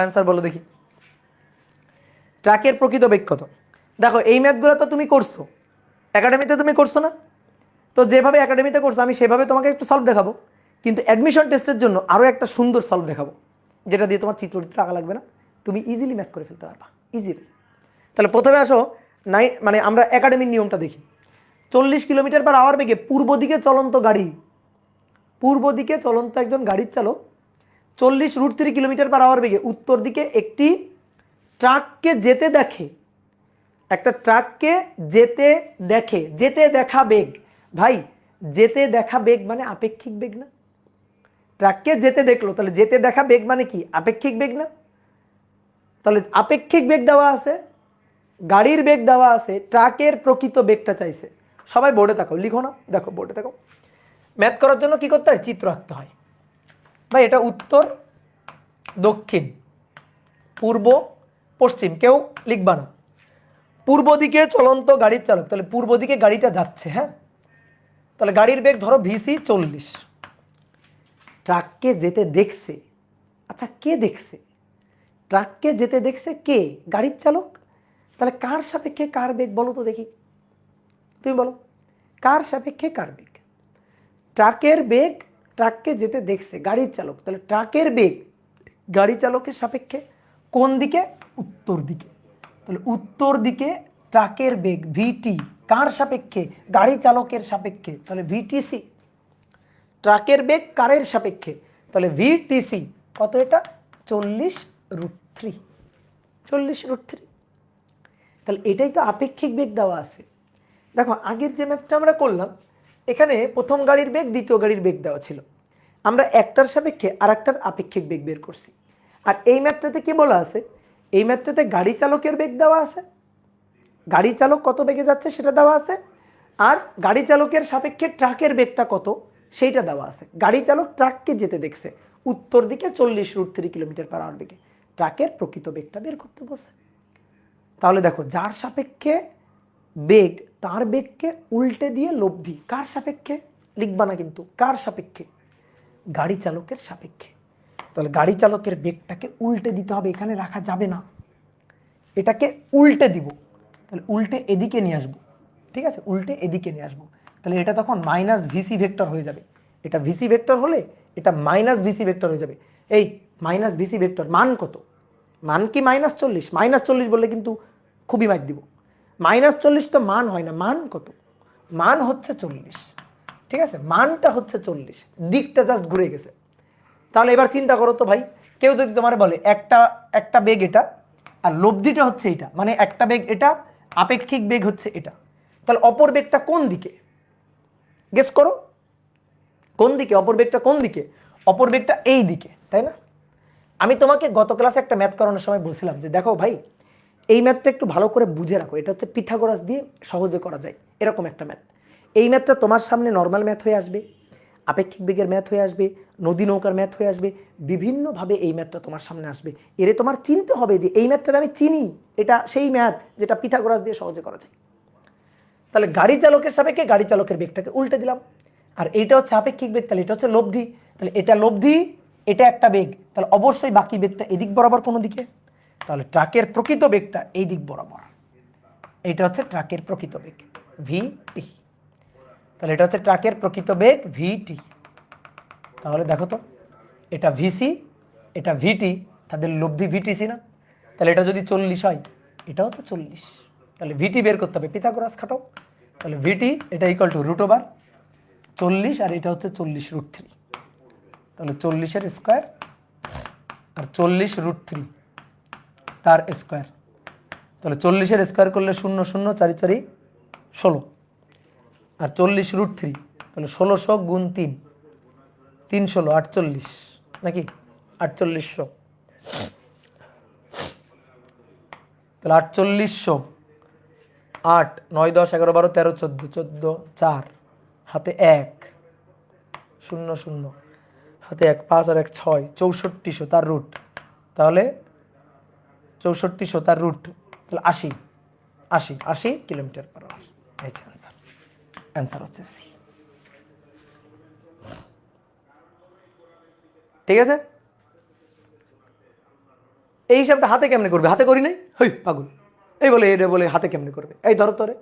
অ্যান্সার, বলো দেখি। ট্রাকের প্রকৃত বেগ কত? দেখো এই ম্যাথগুলো তো তুমি করছো, একাডেমিতে তুমি করছো না? তো যেভাবে একাডেমিতে করছো আমি সেভাবে তোমাকে একটু সলভ দেখাবো, কিন্তু অ্যাডমিশন টেস্টের জন্য আরও একটা সুন্দর সলভ দেখাবো, যেটা দিয়ে তোমার চিত্রটিতে আঁকা লাগবে না, তুমি ইজিলি ম্যাথ করে ফেলতে পারবা ইজিলি। তাহলে প্রথমে আসো মানে আমরা একাডেমির নিয়মটা দেখি। 40 কিলোমিটার/আওয়ার বেগে পূর্ব দিকে চলন্ত গাড়ি, পূর্ব দিকে চলন্ত একজন গাড়ির চালক 40√3 কিলোমিটার/আওয়ার বেগে উত্তর দিকে একটি ট্রাককে যেতে দেখে, একটা ট্রাককে যেতে দেখে, যেতে দেখা বেগ। ভাই যেতে দেখা বেগ মানে আপেক্ষিক বেগ না? ট্রাককে যেতে দেখলো, তাহলে যেতে দেখা বেগ মানে কি? আপেক্ষিক বেগ না? তাহলে আপেক্ষিক বেগ দেওয়া আছে, গাড়ির বেগ দেওয়া আছে, ট্রাকের প্রকৃত বেগটা চাইছে। সবাই বোর্ডে তাকাও, লিখো না, দেখো বোর্ডে তাকাও। ম্যাথ করার জন্য কি করতে হয়? চিত্র আঁকতে হয়। ভাই এটা উত্তর, দক্ষিণ, পূর্ব, পশ্চিম, কেউ লিখবা না। পূর্ব দিকে চলন্ত গাড়ির চালক, তাহলে পূর্ব দিকে গাড়িটা যাচ্ছে, হ্যাঁ, তাহলে গাড়ির বেগ ধরো ভিসি 40। ট্রাককে যেতে দেখছে, আচ্ছা কে দেখছে? ট্রাককে যেতে দেখছে কে? গাড়ির চালক। তাহলে কার সাপেক্ষে কার বেগ বলো তো দেখি, তুমি বলো কার সাপেক্ষে কার বেগ? ট্রাকের বেগ ট্রাককে যেতে দেখছে গাড়ির চালক, তাহলে ট্রাকের বেগ গাড়ি চালকের সাপেক্ষে কোন দিকে? উত্তর দিকে। তাহলে উত্তর দিকে ট্রাকের বেগ ভিটি কার সাপেক্ষে? গাড়ি চালকের সাপেক্ষে, তাহলে ভিটিসি। ট্রাকের বেগ কারের সাপেক্ষে, তাহলে ভিটিসি কত? এটা 40√3, 40√3। তাহলে এটাই তো আপেক্ষিক বেগ দেওয়া আছে। দেখো আগের যে ম্যাথটা আমরা করলাম, এখানে প্রথম গাড়ির বেগ দ্বিতীয় গাড়ির বেগ দেওয়া ছিল, আমরা একটার সাপেক্ষে আর একটার আপেক্ষিক বেগ বের করছি। আর এই ম্যাথটাতে কি বলা আছে? এই ম্যাথটাতে গাড়ি চালকের বেগ দেওয়া আছে, গাড়ি চালক কত বেগে যাচ্ছে সেটা দেওয়া আছে, আর গাড়ি চালকের সাপেক্ষে ট্রাকের বেগটা কত সেইটা দেওয়া আছে। গাড়ি চালক ট্রাককে যেতে দেখছে উত্তর দিকে 40√3 কিলোমিটার/আওয়ার বেগে, ট্রাকের প্রকৃত বেগটা বের করতে বসে। তাহলে দেখো যার সাপেক্ষে বেগ তার বেগকে উল্টে দিয়ে লব্ধি, কার সাপেক্ষে? লিখবা না কিন্তু, কার সাপেক্ষে? গাড়ি চালকের সাপেক্ষে। তাহলে গাড়ি চালকের বেগটাকে উল্টে দিতে হবে, এখানে রাখা যাবে না, এটাকে উল্টে দিব। তাহলে উল্টে এদিকে নিয়ে আসবো, ঠিক আছে, উল্টে এদিকে নিয়ে আসবো। তাহলে এটা তখন মাইনাস ভিসি ভেক্টর হয়ে যাবে, এটা ভিসি ভেক্টর হলে এটা মাইনাস ভিসি ভেক্টর হয়ে যাবে। এই মাইনাস ভিসি ভেক্টর মান কত? মান কি -40? -40 বললে কিন্তু খুবই মাইক দিব। -40 তো মান হয় না, মান কত? মান হচ্ছে 40, ঠিক আছে, মানটা হচ্ছে 40, দিকটা জাস্ট ঘুরে গেছে। তাহলে এবার চিন্তা করো তো ভাই, কেউ যদি তোমার বলে একটা একটা বেগ এটা আর লব্ধিটা হচ্ছে এটা, মানে একটা বেগ এটা, আপেক্ষিক বেগ হচ্ছে এটা, তাহলে অপর বেগটা কোন দিকে? গেস করো কোন দিকে অপর বেগটা? কোন দিকে? অপর বেগটা এই দিকে, তাই না? আমি তোমাকে গত ক্লাসে একটা ম্যাথ করানোর সময় বলছিলাম যে দেখো ভাই এই ম্যাথটা একটু ভালো করে বুঝে রাখো, এটা হচ্ছে পিথাগোরাস দিয়ে সহজে করা যায় এরকম একটা ম্যাথ। এই ম্যাথটা তোমার সামনে নর্মাল ম্যাথ হয়ে আসবে, আপেক্ষিক বেগের ম্যাথ হয়ে আসবে, নদী নৌকার ম্যাথ হয়ে আসবে, বিভিন্নভাবে এই ম্যাথটা তোমার সামনে আসবে। এরে তোমার চিনতে হবে যে এই ম্যাথটা আমি চিনি, এটা সেই ম্যাথ যেটা পিথাগোরাস দিয়ে সহজে করা যায়। তাহলে গাড়ি চালকের সাপেক্ষে গাড়ি চালকের বেগটাকে উল্টে দিলাম, আর এইটা হচ্ছে আপেক্ষিক বেগ, তাহলে এটা হচ্ছে লব্ধি, তাহলে এটা লব্ধি, এটা একটা বেগ, তাহলে অবশ্যই বাকি বেগটা এদিক বরাবর কোনো দিকে, তাহলে ট্রাকের প্রকৃত বেগটা এই দিক বরাবর, এটা হচ্ছে ট্রাকের প্রকৃত বেগ ভিটি। তাহলে এটা হচ্ছে ট্রাকের প্রকৃত বেগ ভিটি। তাহলে দেখো তো এটা ভিসি এটা ভিটি, তাদের লব্ধি ভিটিসি না? তাহলে এটা যদি 40 হয় এটাও তো 40, তাহলে ভিটি বের করতে হবে, পিথাগোরাস খাটাও। তাহলে ভিটি এটা ইকুয়াল টু √40, আর এটা হচ্ছে 40√3, তাহলে 40-এর স্কোয়ার আর 40√3 তার স্কোয়ার, তাহলে 40-এর স্কোয়ার করলে 0 0 4 4 16, আর 40√3 তাহলে 1600 গুণ 3 3 16 48 নাকি 4800, তাহলে 4800, 8 9 10 11 12 13 14 14 4 হাতে 1 0 0 হাতে 1 5 আর 1 6 6400 তার রুট, তাহলে 6400 তার রুট, তাহলে 80 80 80 কিলোমিটার/আওয়ার। এই অ্যান্সার, অ্যান্সার হচ্ছে সি। ঠিক আছে, এই হিসাবটা হাতে কেমনে করবে? হাতে করি নাই, হই পাগল এই বলে এটা বলে হাতে কেমনে করবে? এই ধরো তোরে,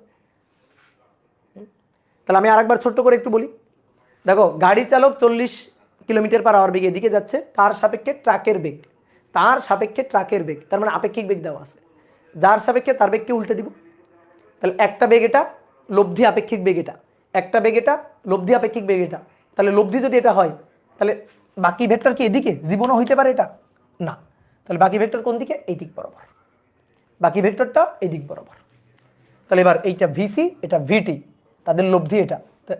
তাহলে আমি আরেকবার ছোট্ট করে একটু বলি। দেখো, গাড়ি চালক 40 কিলোমিটার পার আওয়ার বেগে এদিকে যাচ্ছে, তার সাপেক্ষে ট্রাকের বেগ, তার সাপেক্ষে ট্রাকের বেগ, তার মানে আপেক্ষিক বেগ দেওয়া আছে, যার সাপেক্ষে তার বেগকে উল্টে দিব। তাহলে একটা বেগ এটা, লব্ধি আপেক্ষিক বেগ এটা, একটা বেগ এটা, লব্ধি আপেক্ষিক বেগ এটা। তাহলে লব্ধি যদি এটা হয়, তাহলে বাকি ভেক্টর কি এদিকে? জীবনও হইতে পারে এটা না। তাহলে বাকি ভেক্টর কোন দিকে? এই দিক বরাবর, বাকি ভেক্টরটা এই দিক বরাবর। তাহলে এবার এইটা ভিসি, এটা ভিটি, তাদের লব্ধি এটা।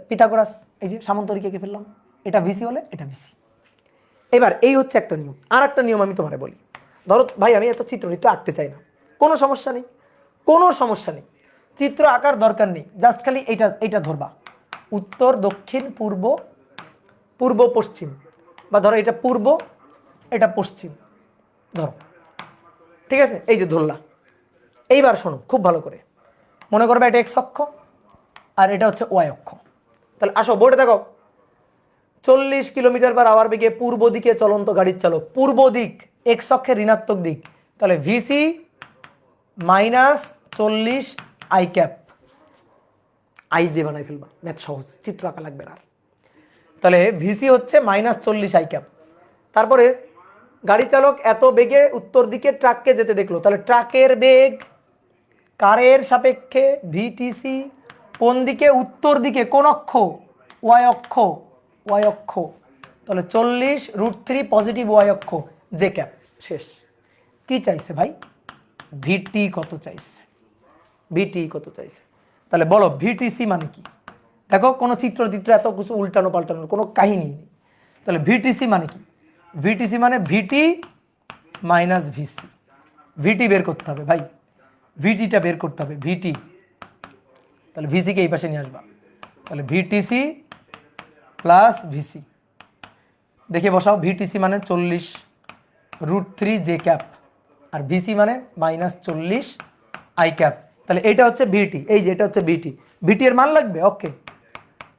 পিথাগোরাস এই যে সামান্তরিক এঁকে ফেললাম, এটা ভিসি হলে এটা ভিসি। এবার এই হচ্ছে একটা নিয়ম। আর একটা নিয়ম আমি তোমারে বলি। ধরো ভাই আমি এত চিত্রটিতে আঁকতে চাই না, কোনো সমস্যা নেই, কোনো সমস্যা নেই, চিত্র আঁকার দরকার নেই, জাস্ট খালি এইটা এইটা ধরবা, উত্তর দক্ষিণ পূর্ব, পূর্ব পশ্চিম, বা ধরো এটা পূর্ব এটা পশ্চিম ধরো, ঠিক আছে? এই যে ধরলা। এইবার শোনো খুব ভালো করে, মনে করবে এটা এক্স অক্ষ আর এটা হচ্ছে ওয়াই অক্ষ। তাহলে আসো বোর্ডে দেখো, 40 কিলোমিটার পার আওয়ার বেগে পূর্ব দিকে চলন্ত গাড়ির চালক, পূর্ব দিক এক্স অক্ষের ঋণাত্মক দিক, তাহলে ভিসি -40 আই ক্যাপ, আই যে বানাই ফেলবা, ম্যাথ সহজ, চিত্র আঁকা লাগবে না। তাহলে ভিসি হচ্ছে -40 আই ক্যাপ। তারপরে গাড়ি চালক এত বেগে উত্তর দিকে ট্রাককে যেতে দেখলো, তাহলে ট্রাকের বেগ কারের সাপেক্ষে ভিটিসি কোন দিকে? উত্তর দিকে। কোন অক্ষ? ওয়াই অক্ষ, ওয়াই অক্ষ। তাহলে 40√3 পজিটিভ ওয়াই অক্ষ, জে ক্যাপ। শেষ। কি চাইছে ভাই? ভিটি কত চাইছে? ভিটি কত চাইছে? তাহলে বলো ভিটিসি মানে কি? দেখো কোনো চিত্র এত কিছু উল্টানো পাল্টানোর কোনো কাহিনী নেই। তাহলে ভিটিসি মানে কি? ভিটিসি মানে ভিটি মাইনাস ভিসি। ভিটি বের করতে হবে ভাই, ভিটিটা বের করতে হবে, ভিটি। তাহলে ভিসিকে এই পাশে নিয়ে আসবা, তাহলে ভিটিসি প্লাস ভিসি। দেখে বসাও, ভিটিসি মানে 40√3 জে ক্যাপ, আর ভিসি মানে -40 আই ক্যাপ। তাহলে এইটা হচ্ছে ভিটি, এই যে এটা হচ্ছে ভিটি। ভিটি এর মান লাগবে, ওকে।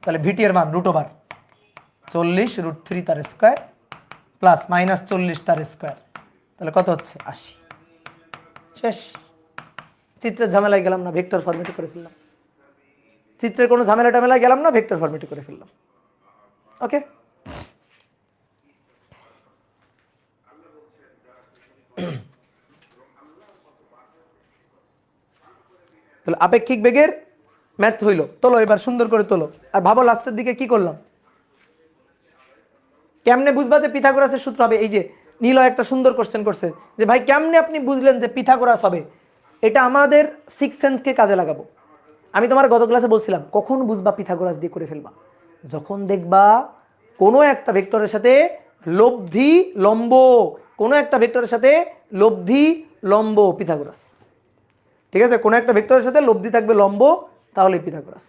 তাহলে ভিটি এর মান √40√3 তার স্কোয়ার প্লাস -40 তার স্কোয়ার, তাহলে কত হচ্ছে? 80। শেষ। চিত্রের ঝামেলায় গেলাম না, ভেক্টর ফরম্যাটে করে ফেললাম। চিত্রের কোনো ঝামেলা টামেলায় গেলাম না, ভেক্টর ফরম্যাটে করে ফেললাম। ওকে। তাহলে আপেক্ষিক বেগের ম্যাথ হইল। তোলো এবার সুন্দর করে তোলো। আর ভাবো লাস্টের দিকে কি করলাম। কেমনে বুঝবা যে পিথাগোরাসের সূত্র হবে? এই যে নীল একটা সুন্দর কোশ্চেন করছে যে ভাই কেমনে আপনি বুঝলেন যে পিথাগোরাস হবে? এটা আমাদের সিক্স সেন্সকে কাজে লাগাবো। আমি তোমার গত ক্লাসে বলছিলাম কখন বুঝবা পিথাগোরাস দিয়ে করে ফেলবা? যখন দেখবা কোনো একটা ভেক্টরের সাথে লব্ধি লম্ব, কোনো একটা ভেক্টরের সাথে লব্ধি লম্ব, পিথাগোরাস। ঠিক আছে? কোনো একটা ভেক্টরের সাথে লব্ধি থাকবে লম্ব, তাহলে পিথাগোরাস।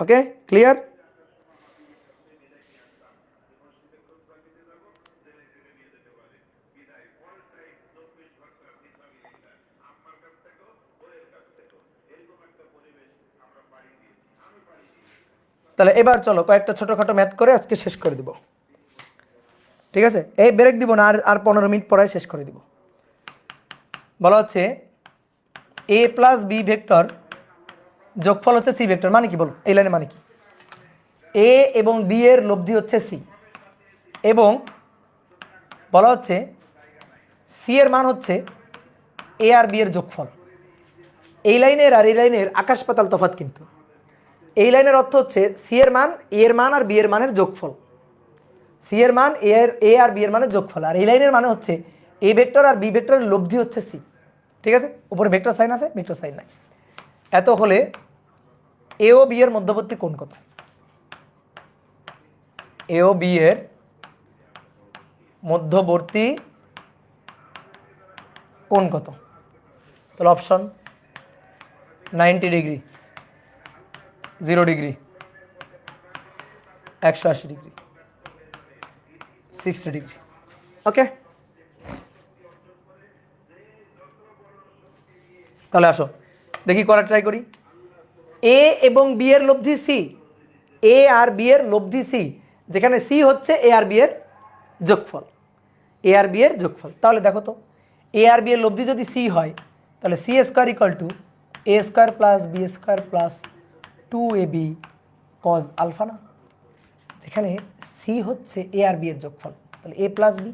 ওকে, ক্লিয়ার? তাহলে এবার চলো কয়েকটা ছোটখাটো ম্যাথ করে আজকে শেষ করে দিব। ঠিক আছে? এই ব্রেক দিব না, আর 15 মিনিট পরে শেষ করে দিব। বলা হচ্ছে এ প্লাস বি ভেক্টর যোগফল হচ্ছে সি ভেক্টর, মানে কি বলো? এই লাইনে মানে কি? এ এবং বি এর লব্ধি হচ্ছে সি, এবং বলা হচ্ছে সি এর মান হচ্ছে এ আর বি এর যোগফল। এই লাইনের আর এই লাইনের আকাশ পাতাল তফাৎ, কিন্তু এই লাইনের অর্থ হচ্ছে সি এর মান এ এর মান আর বি এর মানের যোগফল, সি এর মান এ আর বি এর মানের যোগফল। আর এই লাইনের মানে হচ্ছে এ ভেক্টর আর বি ভেক্টরের লব্ধি হচ্ছে সি। ঠিক আছে? উপরে ভেক্টর সাইন আছে, ভেক্টর সাইন নাই। এত হলে এ ও বি এর মধ্যবর্তী কোণ কত? এ ও বি এর মধ্যবর্তী কোণ কত? তাহলে option 90 degree, 0 degree, 180 degree, 60 degree. Okay, তাহলে আসো দেখি করার ট্রাই করি। এ এবং বি এর লব্ধি সি, এ আর বি এর লব্ধি সি, যেখানে সি হচ্ছে এ আর বি এর যোগফল, এ আর বি এর যোগফল। তাহলে দেখো তো, এ আর বি এর লব্ধি যদি সি হয়, তাহলে C square equal to A square plus B square plus 2ab cos alpha না, যেখানে সি হচ্ছে এ আর বি এর যোগফল, তাহলে এ প্লাস বি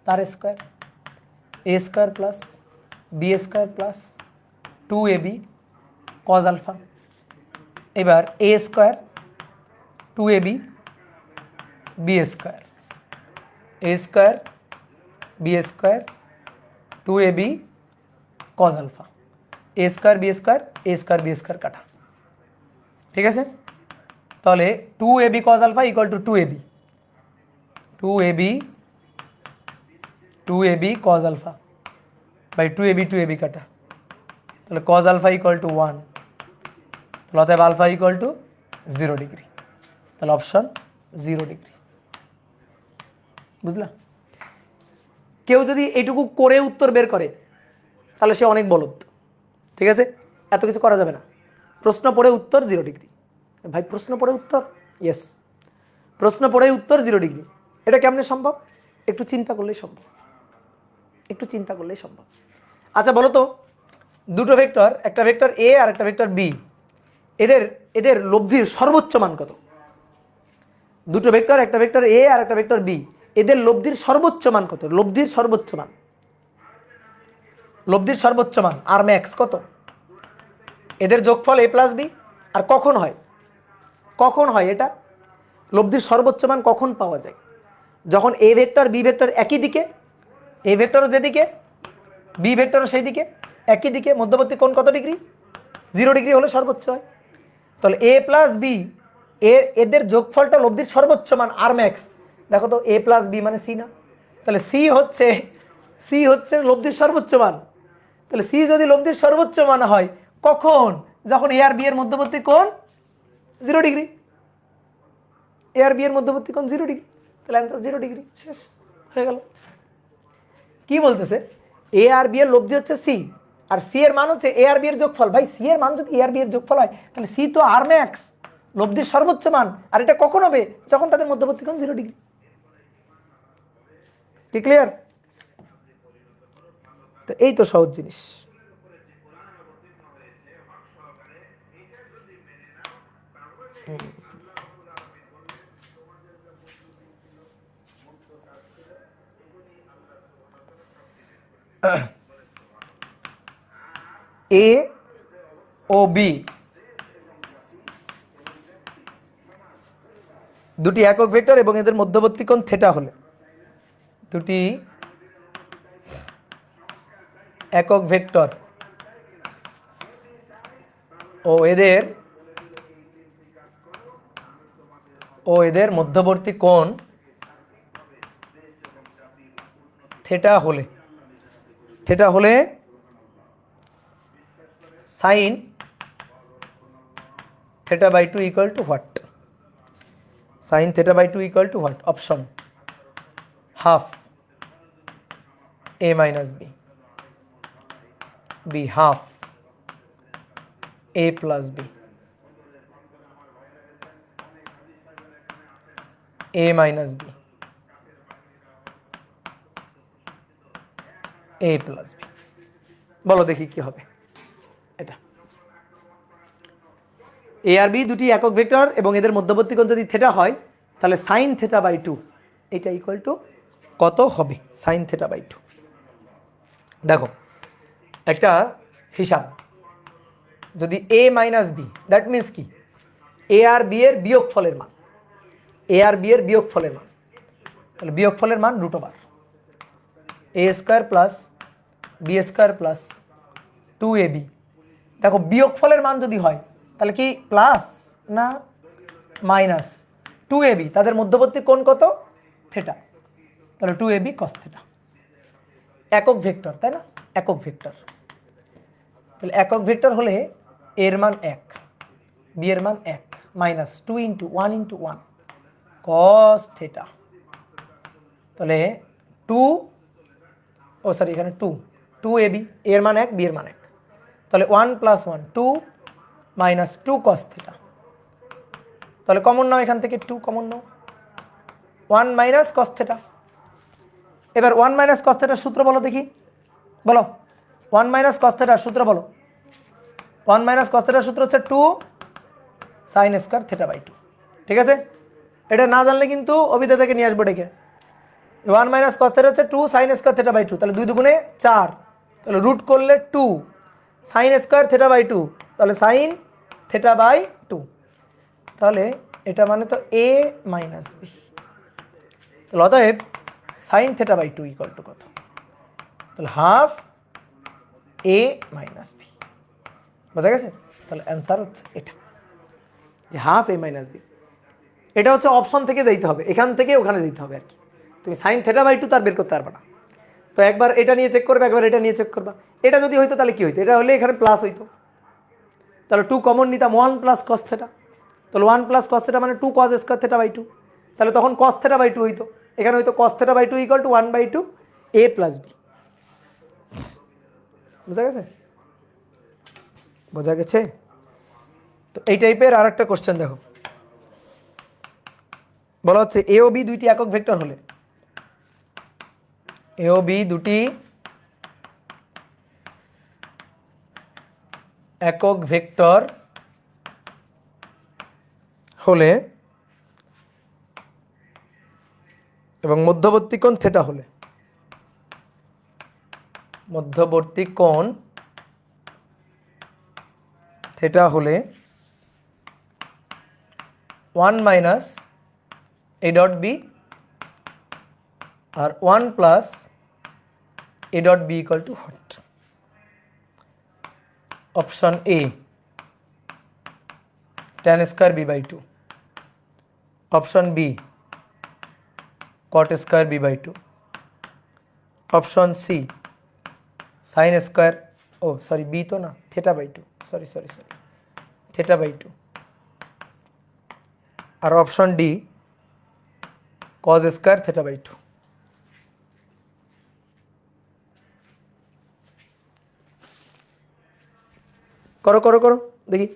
তার square, A square plus B square plus 2ab cos alpha. এবার A square 2ab B square, A square B square 2ab cos alpha, A square B square, A square B square কাটা, ঠিক আছে। তাহলে 2ab cos alpha equal to 2ab, 2ab cos alpha by 2ab কাটা, তাহলে cause alpha equal two 1, তাহলে অতএব alpha equal two 0 degree, তাহলে option 0 degree. বুঝলা? কেউ যদি এইটুকু করে উত্তর বের করে তাহলে সে অনেক বলদ, ঠিক আছে। এত কিছু করা যাবে না, প্রশ্ন পড়ে উত্তর 0 ডিগ্রি। ভাই প্রশ্ন পড়ে উত্তর, ইয়েস, প্রশ্ন পড়ে উত্তর 0 ডিগ্রি। এটা কেমনে সম্ভব? একটু চিন্তা করলেই সম্ভব, একটু চিন্তা করলেই সম্ভব। আচ্ছা বলো তো, দুটো ভেক্টর, একটা ভেক্টর এ আর একটা ভেক্টর বি, এদের এদের লব্ধির সর্বোচ্চ মান কত? দুটো ভেক্টর, একটা ভেক্টর এ আর একটা ভেক্টর বি, এদের লব্ধির সর্বোচ্চ মান কত? লব্ধির সর্বোচ্চ মান, লব্ধির সর্বোচ্চ মান আর ম্যাক্স কত? এদের যোগফল এ প্লাস বি। আর কখন হয়, কখন হয় এটা? লব্ধির সর্বোচ্চ মান কখন পাওয়া যায়? যখন এ ভেক্টর বি ভেক্টর একই দিকে, এ ভেক্টরও যেদিকে, বি ভেক্টরও সেই দিকে, একই দিকে, মধ্যবর্তী কোণ কত ডিগ্রি? 0 ডিগ্রি হলে সর্বোচ্চ হয়। তাহলে এ প্লাস বি এদের যোগফলটা লব্ধির সর্বোচ্চ মান আর ম্যাক্স। দেখো তো, এ প্লাস বি মানে সি না? তাহলে সি হচ্ছে লব্ধির সর্বোচ্চ মান। তাহলে সি যদি লব্ধির সর্বোচ্চ মান হয় কখন? যখন এ আর বি এর মধ্যবর্তী কোণ 0 ডিগ্রি, এ আর বি এর মধ্যবর্তী কোণ 0 ডিগ্রি, তাহলে অ্যান্সার 0 ডিগ্রি, শেষ হয়ে গেল। কি বলতেছে? এ আর বি এর লব্ধি হচ্ছে সি, আর সি এর মান হচ্ছে এ আর বি এর যোগফল। ভাই সি এর মান যদি এ আর বি এর যোগফল হয় তাহলে সি তো আর ম্যাক্স, লব্ধির সর্বোচ্চ মান। আর এটা কখন হবে? যখন তাদের মধ্যবর্তী কোণ 0 ডিগ্রি। কি ক্লিয়ার? তো এই তো সহজ জিনিস। এ ও বি দুটি একক ভেক্টর এবং এদের মধ্যবর্তী কোণ থিটা হলে, দুটি একক ভেক্টর ও এদের মধ্যবর্তী কোণ থিটা হলে sine theta by 2 equal to what? Sine theta by 2 equal to what? Option half A minus B, B half A plus B, A minus B, A plus B. বলো দেখি কি হবে এটা। এ আর বি দুটি একক ভেক্টর এবং এদের মধ্যবর্তী কোণ যদি থিটা হয় তাহলে সাইন থিটা বাই 2 এটা ইকুয়াল টু কত হবে? Sine theta by 2। দেখো একটা হিসাব, যদি A minus B, that means কি? এ আর বি এর বিয়োগফলের মান, এ আর বি এর বিয়োগফলের মান, তাহলে বিয়োগফলের মান √, A square plus B square plus 2ab। দেখো বিয়োগফলের মান যদি হয় তাহলে কি প্লাস না মাইনাস? 2ab, তাদের মধ্যবর্তী কোণ কত? থিটা, তাহলে 2ab cos থিটা। একক ভেক্টর, তাই না? একক ভেক্টর, তাহলে একক ভেক্টর হলে এর মান 1, বি এর মান 1, minus 2 into 1 into 1 cos theta, তাহলে 2, ও সরি এখানে 2ab, এর মান 1, বি এর মান 1, তাহলে 1 প্লাস 1 2 মাইনাস 2 cos থিটা। তাহলে কমন নাও এখান থেকে, 2 কমন নাও, 1 মাইনাস cos থিটা। এবার 1 মাইনাস cos থিটার সূত্র বলো দেখি, বলো। 1 মাইনাস কস থেটার সূত্র বলো। 1 মাইনাস কস থেটার সূত্র হচ্ছে 2 সাইন স্কয়ার থেটা বাই 2। ঠিক আছে, এটা না জানলে কিন্তু অভিধা থেকে নিয়ে আসবো ডেকে। 1 মাইনাস কস থেটা হচ্ছে 2 সাইন স্কয়ার থেটা বাই 2, তাহলে 2 দুগুণে 4, তাহলে রুট করলে 2 সাইন স্কয়ার থেটা বাই 2, তাহলে সাইন থেটা বাই 2। তাহলে এটা মানে তো a মাইনাস বি, তাহলে অতএব sine theta by 2 equal to কত? তাহলে হাফ a মাইনাস বি। বোঝা গেছে? তাহলে অ্যান্সার হচ্ছে এটা, যে হাফ a মাইনাস বি। এটা হচ্ছে অপশন থেকে যাইতে হবে, এখান থেকে ওখানে যেতে হবে আর কি। তুমি সাইন থেটা বাই 2 তার বের করতে পারবে না। তো একবার এটা নিয়ে চেক করবে, একবার এটা নিয়ে চেক করবা। এটা যদি হইতো তাহলে কি হইতো? এটা হলে এখানে প্লাস হইতো, তাহলে 2 কমন নিতাম, 1 প্লাস কস থেটা। তাহলে 1 প্লাস কস থেটা মানে 2 কস স্কয়ার থেটা বাই 2, তাহলে তখন কস থেটা বাই 2 হইতো। এখানে হইতো cos theta by 2 equal to 1/2 a plus B. বোঝা গেছে? বোঝা গেছে? তো এই টাইপের আর একটা কোশ্চেন দেখো, বলা হচ্ছে এ ও বি দুইটি একক ভেক্টর হলে, এ ও বি দুটি একক ভেক্টর হলে এবং মধ্যবর্তী কোণ থেটা হলে, মধ্যবর্তী কোণ থেটা হলে 1 মাইনাস এ ডট বি আর 1 plus A dot B equal to what? Option A tan square B by 2, option B cot square B by 2, option C sine square, oh sorry B তো না, theta by 2, sorry sorry sorry theta by 2, আর option D cos square theta by 2। করো করো করো দেখি।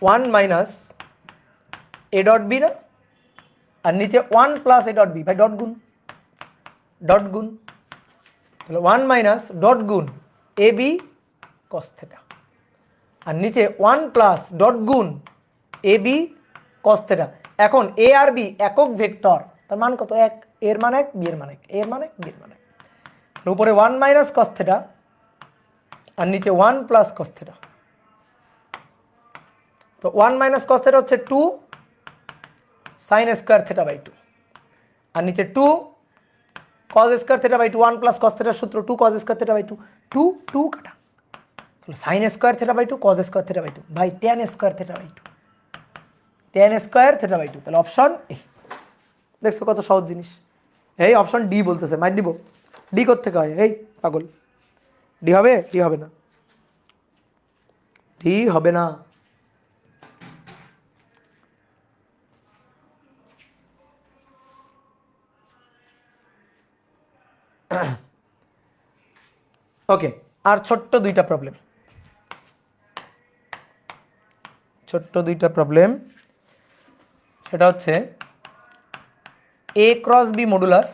One minus A dot B না, আর নিচে 1 প্লাস এ ডট বি, ভাই ডট গুণ, ডট গুণ, তাহলে 1 মাইনাস ডট গুণ এ বি কস থেটা, আর নিচে 1 প্লাস ডট গুণ এ বি কস থেটা। এখন এ আর বি একক ভেক্টর, তার মান কত? 1, এর মান 1, বি এর মান 1, এর মান 1, বি এর মান 1। উপরে 1 মাইনাস কস থেটা আর নিচে 1 প্লাস কস থেটা। তো 1 মাইনাস কস থেটা হচ্ছে 2 সাইন স্কয়ার থেটা বাই 2, আর নিচে 2 cos square theta by 2, 1 plus cos থেটার সূত্র 2 cos স্কয়ার থেটা বাই 2, 2 2 কাটা, তাহলে sine square theta by 2 cos square theta by 2 by tan square theta by 2, tan square theta by 2। তাহলে option A. দেখছো কত সহজ জিনিস? এই অপশন ডি বলতেছে, মাই দিব। ডি কোথা থেকে হয়? এই পাগল, ডি হবে? ডি হবে না, ডি হবে না। ওকে, আর ছোট্ট দুইটা প্রবলেম, ছোট্ট দুইটা প্রবলেম। সেটা হচ্ছে এ ক্রস বি মডুলাস,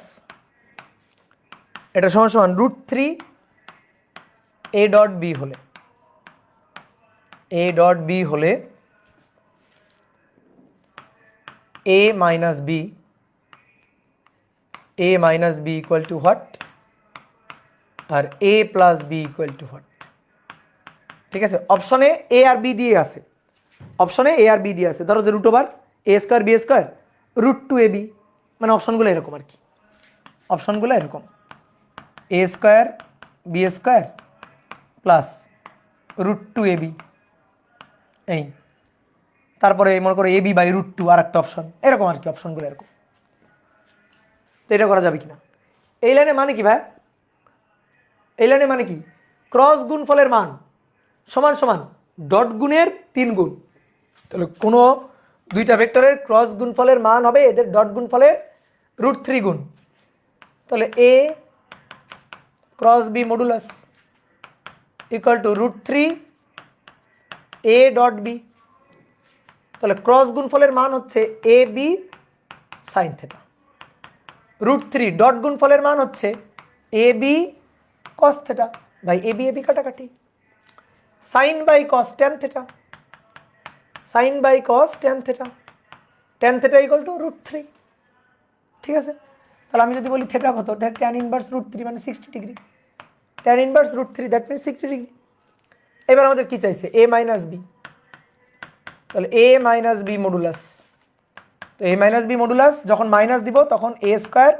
এটা সমান সমান √3 এ ডট বি হলে, এ ডট বি হলে A minus B, A minus B equal to what? আর A plus B equal to what? ঠিক আছে, অপশনে এ আর বি দিয়ে আছে, অপশনে এ আর বি দিয়ে আছে। ধরো যে root over a square B square √2 A B, মানে অপশনগুলো এরকম আর কি, অপশনগুলো এরকম এ square B square plus √2 A B, এই তারপরে মনে করো এ বি বাই √2 আর একটা অপশন, এরকম আর কি, অপশনগুলো এরকম। তো এটা করা যাবে কিনা? এই লাইনে মানে কি ভাই? এই লাইনে মানে কি? ক্রস গুণফলের মান সমান সমান ডট গুণের 3 গুণ। তাহলে কোনো দুইটা ভেক্টরের ক্রস গুণফলের মান হবে এদের ডট গুণফলের √3 গুণ। তাহলে A cross B modulus equal to √3 A dot B. তাহলে ক্রস গুণফলের মান হচ্ছে A B sine theta. √3 dot গুণফলের মান হচ্ছে এ বি কস থেটা। ভাই এ বি কাটাকাটি, sine by cos tan theta, sine by cos tan theta, tan theta equal to √3। ঠিক আছে, তাহলে আমি যদি বলি থেটা কত, ট্যান ইনভার্স √3 মানে 60 degree, tan inverse √3 that means 60 degree. এবার আমাদের কি চাইছে, এ মাইনাস বি, তাহলে এ মাইনাস বি মডুলাস। তো এ মাইনাস বি মডুলাস যখন মাইনাস দিব তখন A square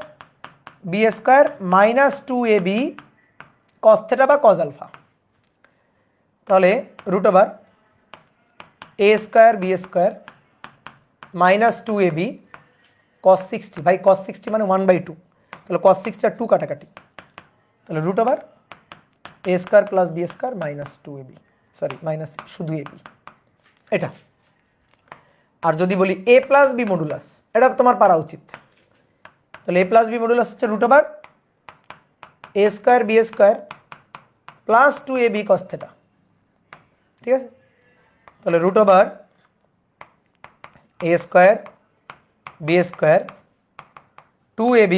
B square minus 2ab cos theta বা কজ আলফা। তাহলে √ওভার A square B square minus 2ab cos 60, ভাই কস 60 মানে 1/2, তাহলে কস 60 আর 2 কাটাকাটি, তাহলে √ওভার A square plus B square minus 2ab, sorry minus শুধু ab এটা। আর যদি বলি এ প্লাস বি মডুলাস, এটা তোমার পারা উচিত, তাহলে এ প্লাস বি মডুলাস হচ্ছে √ওভার A square B square plus 2ab cos theta. ঠিক আছে, তাহলে √ওভার A square B square 2ab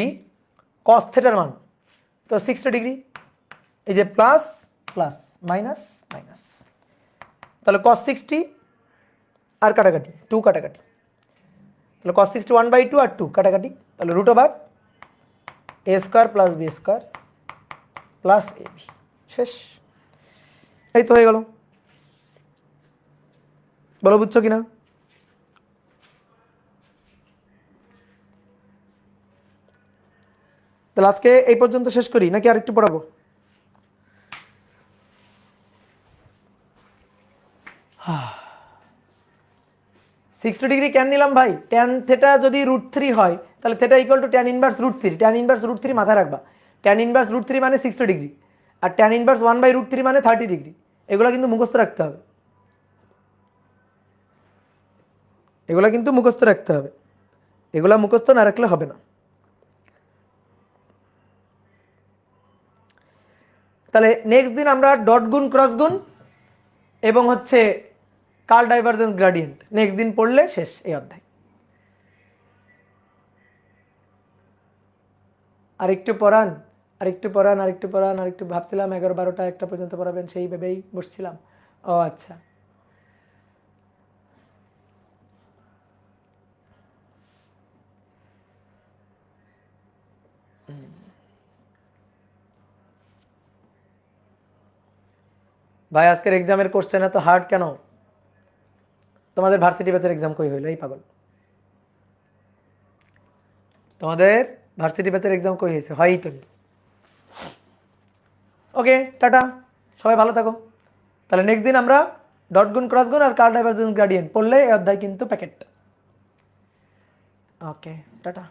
cos থেটার মান তো 60 ডিগ্রি, এই যে প্লাস প্লাস মাইনাস মাইনাস, তাহলে কস 60 আর কাটাকাটি 2 কাটাকাটি, তাহলে কস 60 1/2 আর 2 কাটাকাটি, তাহলে √ওভার A square plus B square plus ab, শেষ। এই তো হয়ে গেল, বলো বুঝছো কিনা? তাহলে আজকে এই পর্যন্ত শেষ করি নাকি আরেকটু পড়াবো? সিক্সটি ডিগ্রি কেন নিলাম ভাই, ট্যান থেটা যদি √3 হয় তাহলে theta equal to tan inverse √3, tan inverse √3 মাথায় রাখবা, ট্যান ইনভার্স √3 মানে 60 ডিগ্রি, আর ট্যান ইনভার্স 1/√3 মানে 30 ডিগ্রি। এগুলো কিন্তু মুখস্থ রাখতে হবে, এগুলা কিন্তু মুখস্থ রাখতে হবে, এগুলা মুখস্থ না রাখলে হবে না। তাহলে নেক্সট দিন আমরা ডট গুণ ক্রস গুণ এবং হচ্ছে কার্ল ডাইভারজেন্স গ্রেডিয়েন্ট নেক্সট দিন পড়লে শেষ এই অধ্যায়। আরেকটু পড়ান, আরেকটু পড়ান, আরেকটু পড়ান, আরেকটু ভাবছিলাম 11, 12টা 1টা পর্যন্ত পড়াবেন, সেই ভেবেই বসছিলাম। ও আচ্ছা, ভাই আজকের এক্সামের কোশ্চেন এত হার্ড কেন? তোমাদের ভার্সিটি ব্যাচের এক্সাম কই হইলো এই পাগল? তোমাদের ভার্সিটি ব্যাচের এক্সাম কই হয়েছে? হয়ই তো। ওকে টাটা, সবাই ভালো থাকো। তাহলে নেক্সট দিন আমরা ডট গুণ ক্রস গুণ আর কার্ল ডাইভারজেন্স গ্রেডিয়েন্ট পড়লে এই অধ্যায় কিন্তু প্যাকেট। ওকে টাটা।